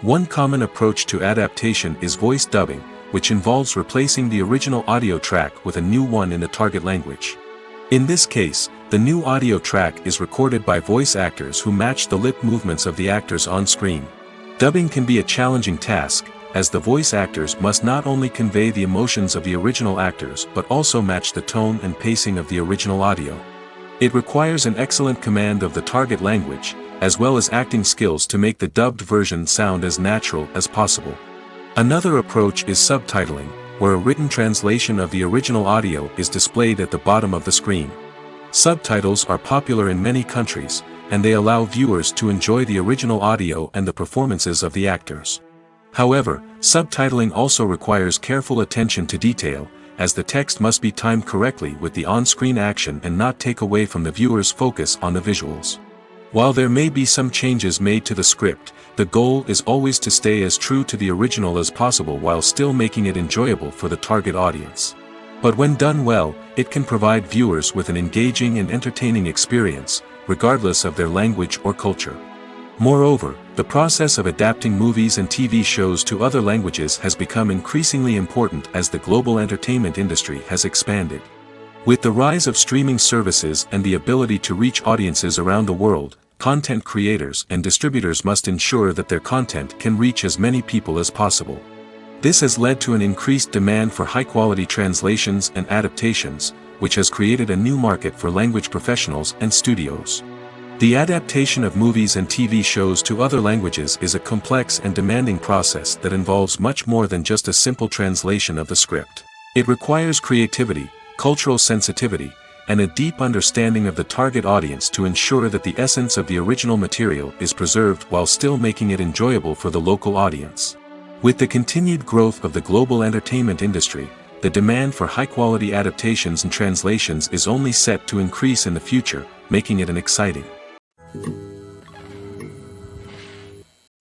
One common approach to adaptation is voice dubbing, which involves replacing the original audio track with a new one in the target language. In this case, the new audio track is recorded by voice actors who match the lip movements of the actors on screen. Dubbing can be a challenging task, as the voice actors must not only convey the emotions of the original actors but also match the tone and pacing of the original audio. It requires an excellent command of the target language, as well as acting skills to make the dubbed version sound as natural as possible. Another approach is subtitling, where a written translation of the original audio is displayed at the bottom of the screen. Subtitles are popular in many countries, and they allow viewers to enjoy the original audio and the performances of the actors. However, subtitling also requires careful attention to detail, as the text must be timed correctly with the on-screen action and not take away from the viewer's focus on the visuals. While there may be some changes made to the script, the goal is always to stay as true to the original as possible while still making it enjoyable for the target audience. But when done well, it can provide viewers with an engaging and entertaining experience, regardless of their language or culture. Moreover, the process of adapting movies and TV shows to other languages has become increasingly important as the global entertainment industry has expanded. With the rise of streaming services and the ability to reach audiences around the world, content creators and distributors must ensure that their content can reach as many people as possible. This has led to an increased demand for high-quality translations and adaptations, which has created a new market for language professionals and studios. The adaptation of movies and TV shows to other languages is a complex and demanding process that involves much more than just a simple translation of the script. It requires creativity, cultural sensitivity, and a deep understanding of the target audience to ensure that the essence of the original material is preserved while still making it enjoyable for the local audience. With the continued growth of the global entertainment industry, the demand for high-quality adaptations and translations is only set to increase in the future, making it an exciting.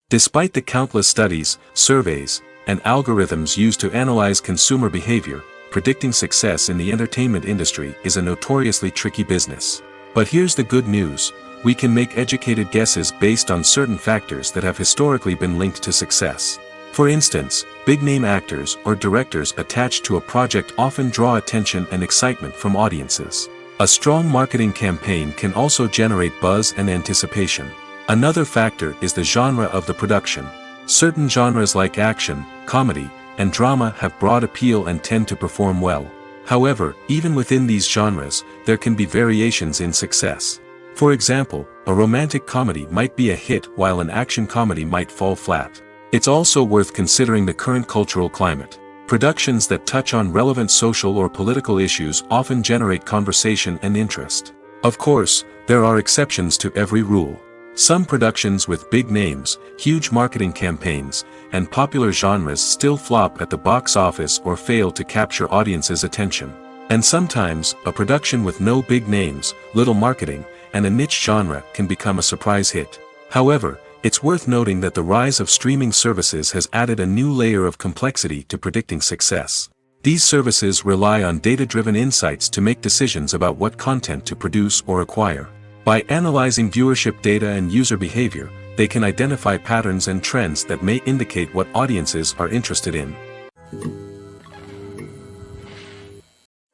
Despite the countless studies, surveys, and algorithms used to analyze consumer behavior, predicting success in the entertainment industry is a notoriously tricky business. But here's the good news: we can make educated guesses based on certain factors that have historically been linked to success. For instance, big-name actors or directors attached to a project often draw attention and excitement from audiences. A strong marketing campaign can also generate buzz and anticipation. Another factor is the genre of the production. Certain genres like action, comedy, and drama have broad appeal and tend to perform well. However, even within these genres, there can be variations in success. For example, a romantic comedy might be a hit while an action comedy might fall flat. It's also worth considering the current cultural climate. Productions that touch on relevant social or political issues often generate conversation and interest. Of course, there are exceptions to every rule. Some productions with big names, huge marketing campaigns, and popular genres still flop at the box office or fail to capture audiences' attention. And sometimes, a production with no big names, little marketing, and a niche genre can become a surprise hit. However, it's worth noting that the rise of streaming services has added a new layer of complexity to predicting success. These services rely on data-driven insights to make decisions about what content to produce or acquire. By analyzing viewership data and user behavior, they can identify patterns and trends that may indicate what audiences are interested in.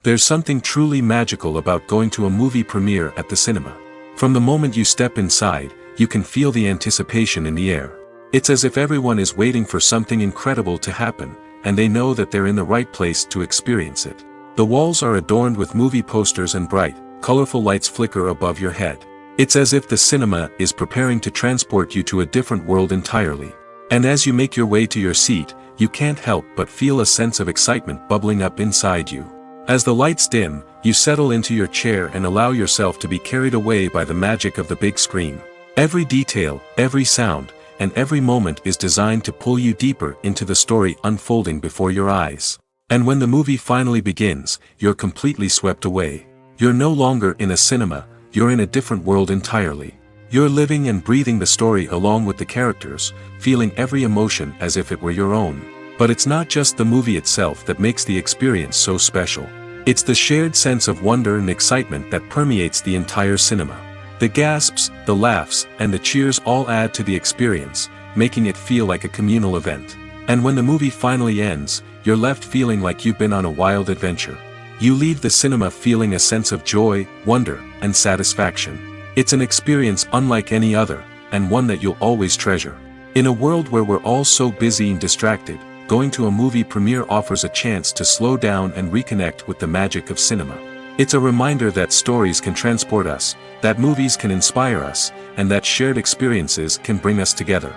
There's something truly magical about going to a movie premiere at the cinema. From the moment you step inside, you can feel the anticipation in the air. It's as if everyone is waiting for something incredible to happen, and they know that they're in the right place to experience it. The walls are adorned with movie posters and bright, colorful lights flicker above your head. It's as if the cinema is preparing to transport you to a different world entirely. And as you make your way to your seat, you can't help but feel a sense of excitement bubbling up inside you. As the lights dim, you settle into your chair and allow yourself to be carried away by the magic of the big screen. Every detail, every sound, and every moment is designed to pull you deeper into the story unfolding before your eyes. And when the movie finally begins, you're completely swept away. You're no longer in a cinema, you're in a different world entirely. You're living and breathing the story along with the characters, feeling every emotion as if it were your own. But it's not just the movie itself that makes the experience so special. It's the shared sense of wonder and excitement that permeates the entire cinema. The gasps, the laughs, and the cheers all add to the experience, making it feel like a communal event. And when the movie finally ends, you're left feeling like you've been on a wild adventure. You leave the cinema feeling a sense of joy, wonder, and satisfaction. It's an experience unlike any other, and one that you'll always treasure. In a world where we're all so busy and distracted, going to a movie premiere offers a chance to slow down and reconnect with the magic of cinema. It's a reminder that stories can transport us, that movies can inspire us, and that shared experiences can bring us together.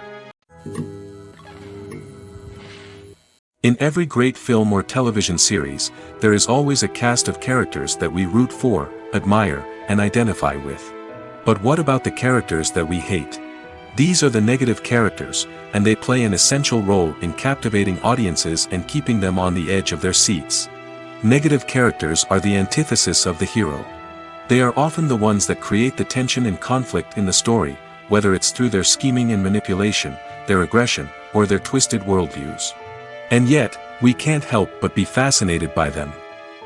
In every great film or television series, there is always a cast of characters that we root for, admire, and identify with. But what about the characters that we hate? These are the negative characters, and they play an essential role in captivating audiences and keeping them on the edge of their seats. Negative characters are the antithesis of the hero. They are often the ones that create the tension and conflict in the story, whether it's through their scheming and manipulation, their aggression, or their twisted worldviews. And yet, we can't help but be fascinated by them.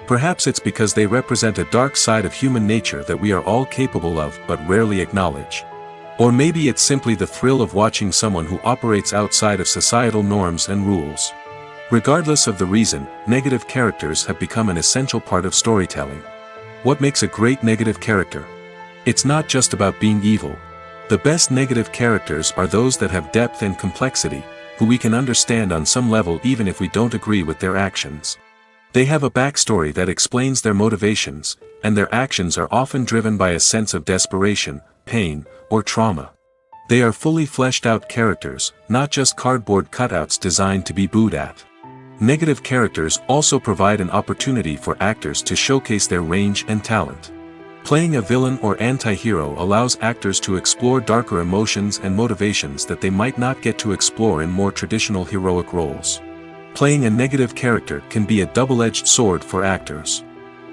Perhaps it's because they represent a dark side of human nature that we are all capable of but rarely acknowledge. Or maybe it's simply the thrill of watching someone who operates outside of societal norms and rules. Regardless of the reason, negative characters have become an essential part of storytelling. What makes a great negative character? It's not just about being evil. The best negative characters are those that have depth and complexity, who we can understand on some level even if we don't agree with their actions. They have a backstory that explains their motivations, and their actions are often driven by a sense of desperation, pain, or trauma. They are fully fleshed out characters, not just cardboard cutouts designed to be booed at. Negative characters also provide an opportunity for actors to showcase their range and talent. Playing a villain or anti-hero allows actors to explore darker emotions and motivations that they might not get to explore in more traditional heroic roles. Playing a negative character can be a double-edged sword for actors.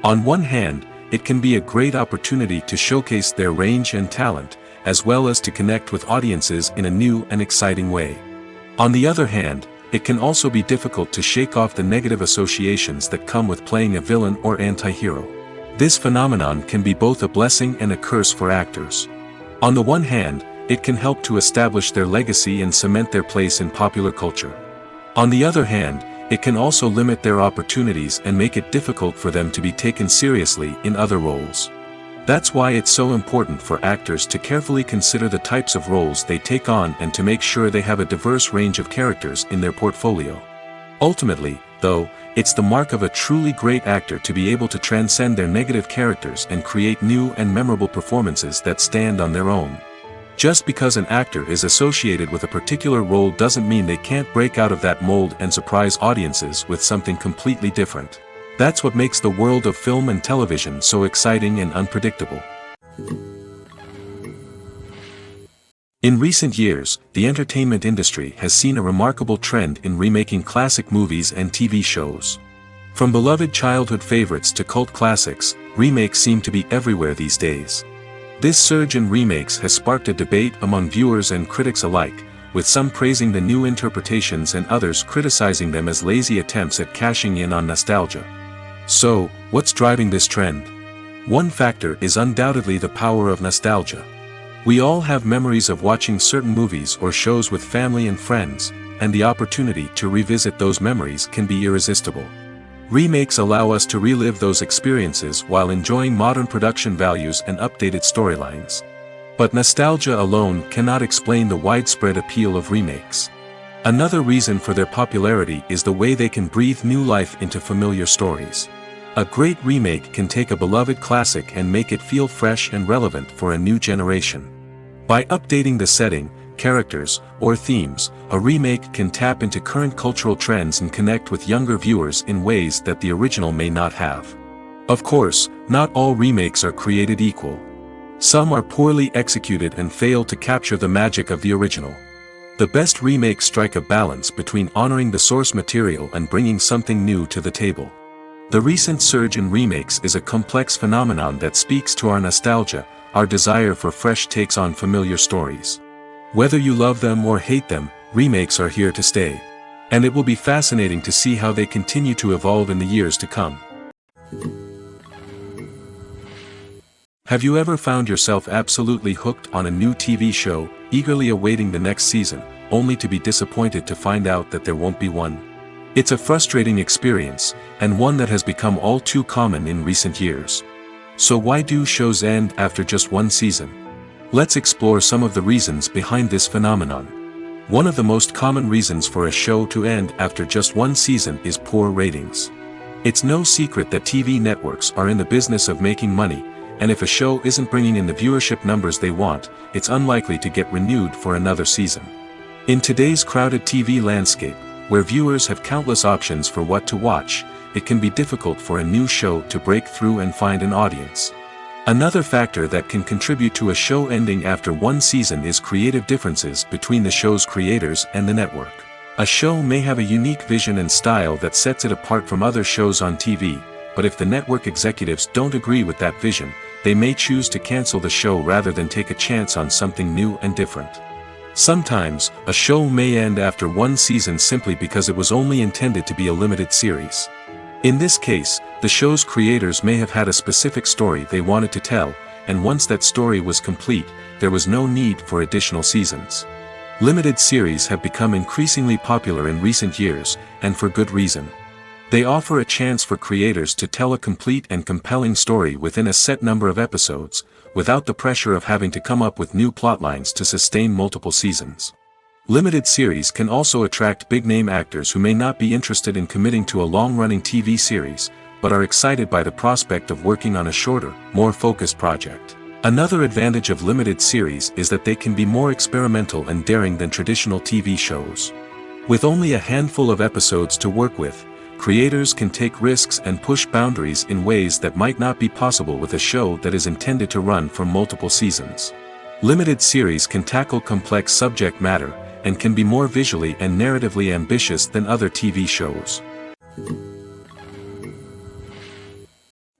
On one hand, it can be a great opportunity to showcase their range and talent, as well as to connect with audiences in a new and exciting way. On the other hand, it can also be difficult to shake off the negative associations that come with playing a villain or anti-hero. This phenomenon can be both a blessing and a curse for actors. On the one hand, it can help to establish their legacy and cement their place in popular culture. On the other hand, it can also limit their opportunities and make it difficult for them to be taken seriously in other roles. That's why it's so important for actors to carefully consider the types of roles they take on and to make sure they have a diverse range of characters in their portfolio. Ultimately, though, it's the mark of a truly great actor to be able to transcend their negative characters and create new and memorable performances that stand on their own. Just because an actor is associated with a particular role doesn't mean they can't break out of that mold and surprise audiences with something completely different. That's what makes the world of film and television so exciting and unpredictable. In recent years, the entertainment industry has seen a remarkable trend in remaking classic movies and TV shows. From beloved childhood favorites to cult classics, remakes seem to be everywhere these days. This surge in remakes has sparked a debate among viewers and critics alike, with some praising the new interpretations and others criticizing them as lazy attempts at cashing in on nostalgia. So, what's driving this trend? One factor is undoubtedly the power of nostalgia. We all have memories of watching certain movies or shows with family and friends, and the opportunity to revisit those memories can be irresistible. Remakes allow us to relive those experiences while enjoying modern production values and updated storylines. But nostalgia alone cannot explain the widespread appeal of remakes. Another reason for their popularity is the way they can breathe new life into familiar stories. A great remake can take a beloved classic and make it feel fresh and relevant for a new generation. By updating the setting, characters, or themes, a remake can tap into current cultural trends and connect with younger viewers in ways that the original may not have. Of course, not all remakes are created equal. Some are poorly executed and fail to capture the magic of the original. The best remakes strike a balance between honoring the source material and bringing something new to the table. The recent surge in remakes is a complex phenomenon that speaks to our nostalgia, our desire for fresh takes on familiar stories. Whether you love them or hate them, remakes are here to stay. And it will be fascinating to see how they continue to evolve in the years to come. Have you ever found yourself absolutely hooked on a new TV show, eagerly awaiting the next season, only to be disappointed to find out that there won't be one? It's a frustrating experience, and one that has become all too common in recent years. So why do shows end after just one season? Let's explore some of the reasons behind this phenomenon. One of the most common reasons for a show to end after just one season is poor ratings. It's no secret that TV networks are in the business of making money, and if a show isn't bringing in the viewership numbers they want, it's unlikely to get renewed for another season. In today's crowded TV landscape, where viewers have countless options for what to watch, it can be difficult for a new show to break through and find an audience. Another factor that can contribute to a show ending after one season is creative differences between the show's creators and the network. A show may have a unique vision and style that sets it apart from other shows on TV, but if the network executives don't agree with that vision, they may choose to cancel the show rather than take a chance on something new and different. Sometimes, a show may end after one season simply because it was only intended to be a limited series. In this case, the show's creators may have had a specific story they wanted to tell, and once that story was complete, there was no need for additional seasons. Limited series have become increasingly popular in recent years, and for good reason. They offer a chance for creators to tell a complete and compelling story within a set number of episodes, without the pressure of having to come up with new plotlines to sustain multiple seasons. Limited series can also attract big-name actors who may not be interested in committing to a long-running TV series, but are excited by the prospect of working on a shorter, more focused project. Another advantage of limited series is that they can be more experimental and daring than traditional TV shows. With only a handful of episodes to work with, creators can take risks and push boundaries in ways that might not be possible with a show that is intended to run for multiple seasons. Limited series can tackle complex subject matter, and can be more visually and narratively ambitious than other TV shows.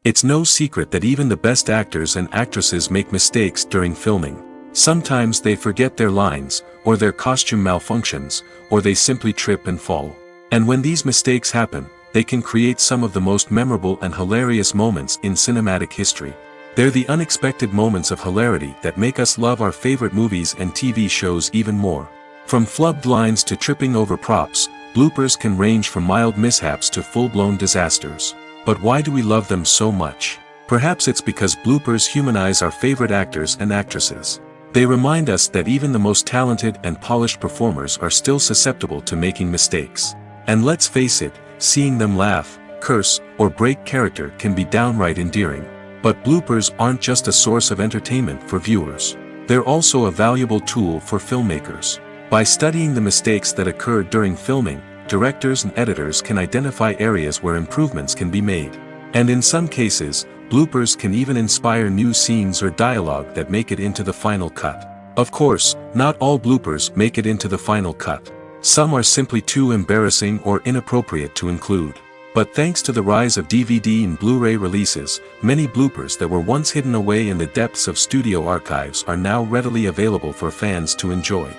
It's no secret that even the best actors and actresses make mistakes during filming. Sometimes they forget their lines, or their costume malfunctions, or they simply trip and fall. And when these mistakes happen, they can create some of the most memorable and hilarious moments in cinematic history. They're the unexpected moments of hilarity that make us love our favorite movies and TV shows even more. From flubbed lines to tripping over props, bloopers can range from mild mishaps to full-blown disasters. But why do we love them so much? Perhaps it's because bloopers humanize our favorite actors and actresses. They remind us that even the most talented and polished performers are still susceptible to making mistakes. And let's face it, seeing them laugh, curse, or break character can be downright endearing. But bloopers aren't just a source of entertainment for viewers. They're also a valuable tool for filmmakers. By studying the mistakes that occurred during filming, directors and editors can identify areas where improvements can be made. And in some cases, bloopers can even inspire new scenes or dialogue that make it into the final cut. Of course, not all bloopers make it into the final cut. Some are simply too embarrassing or inappropriate to include. But thanks to the rise of DVD and Blu-ray releases, many bloopers that were once hidden away in the depths of studio archives are now readily available for fans to enjoy.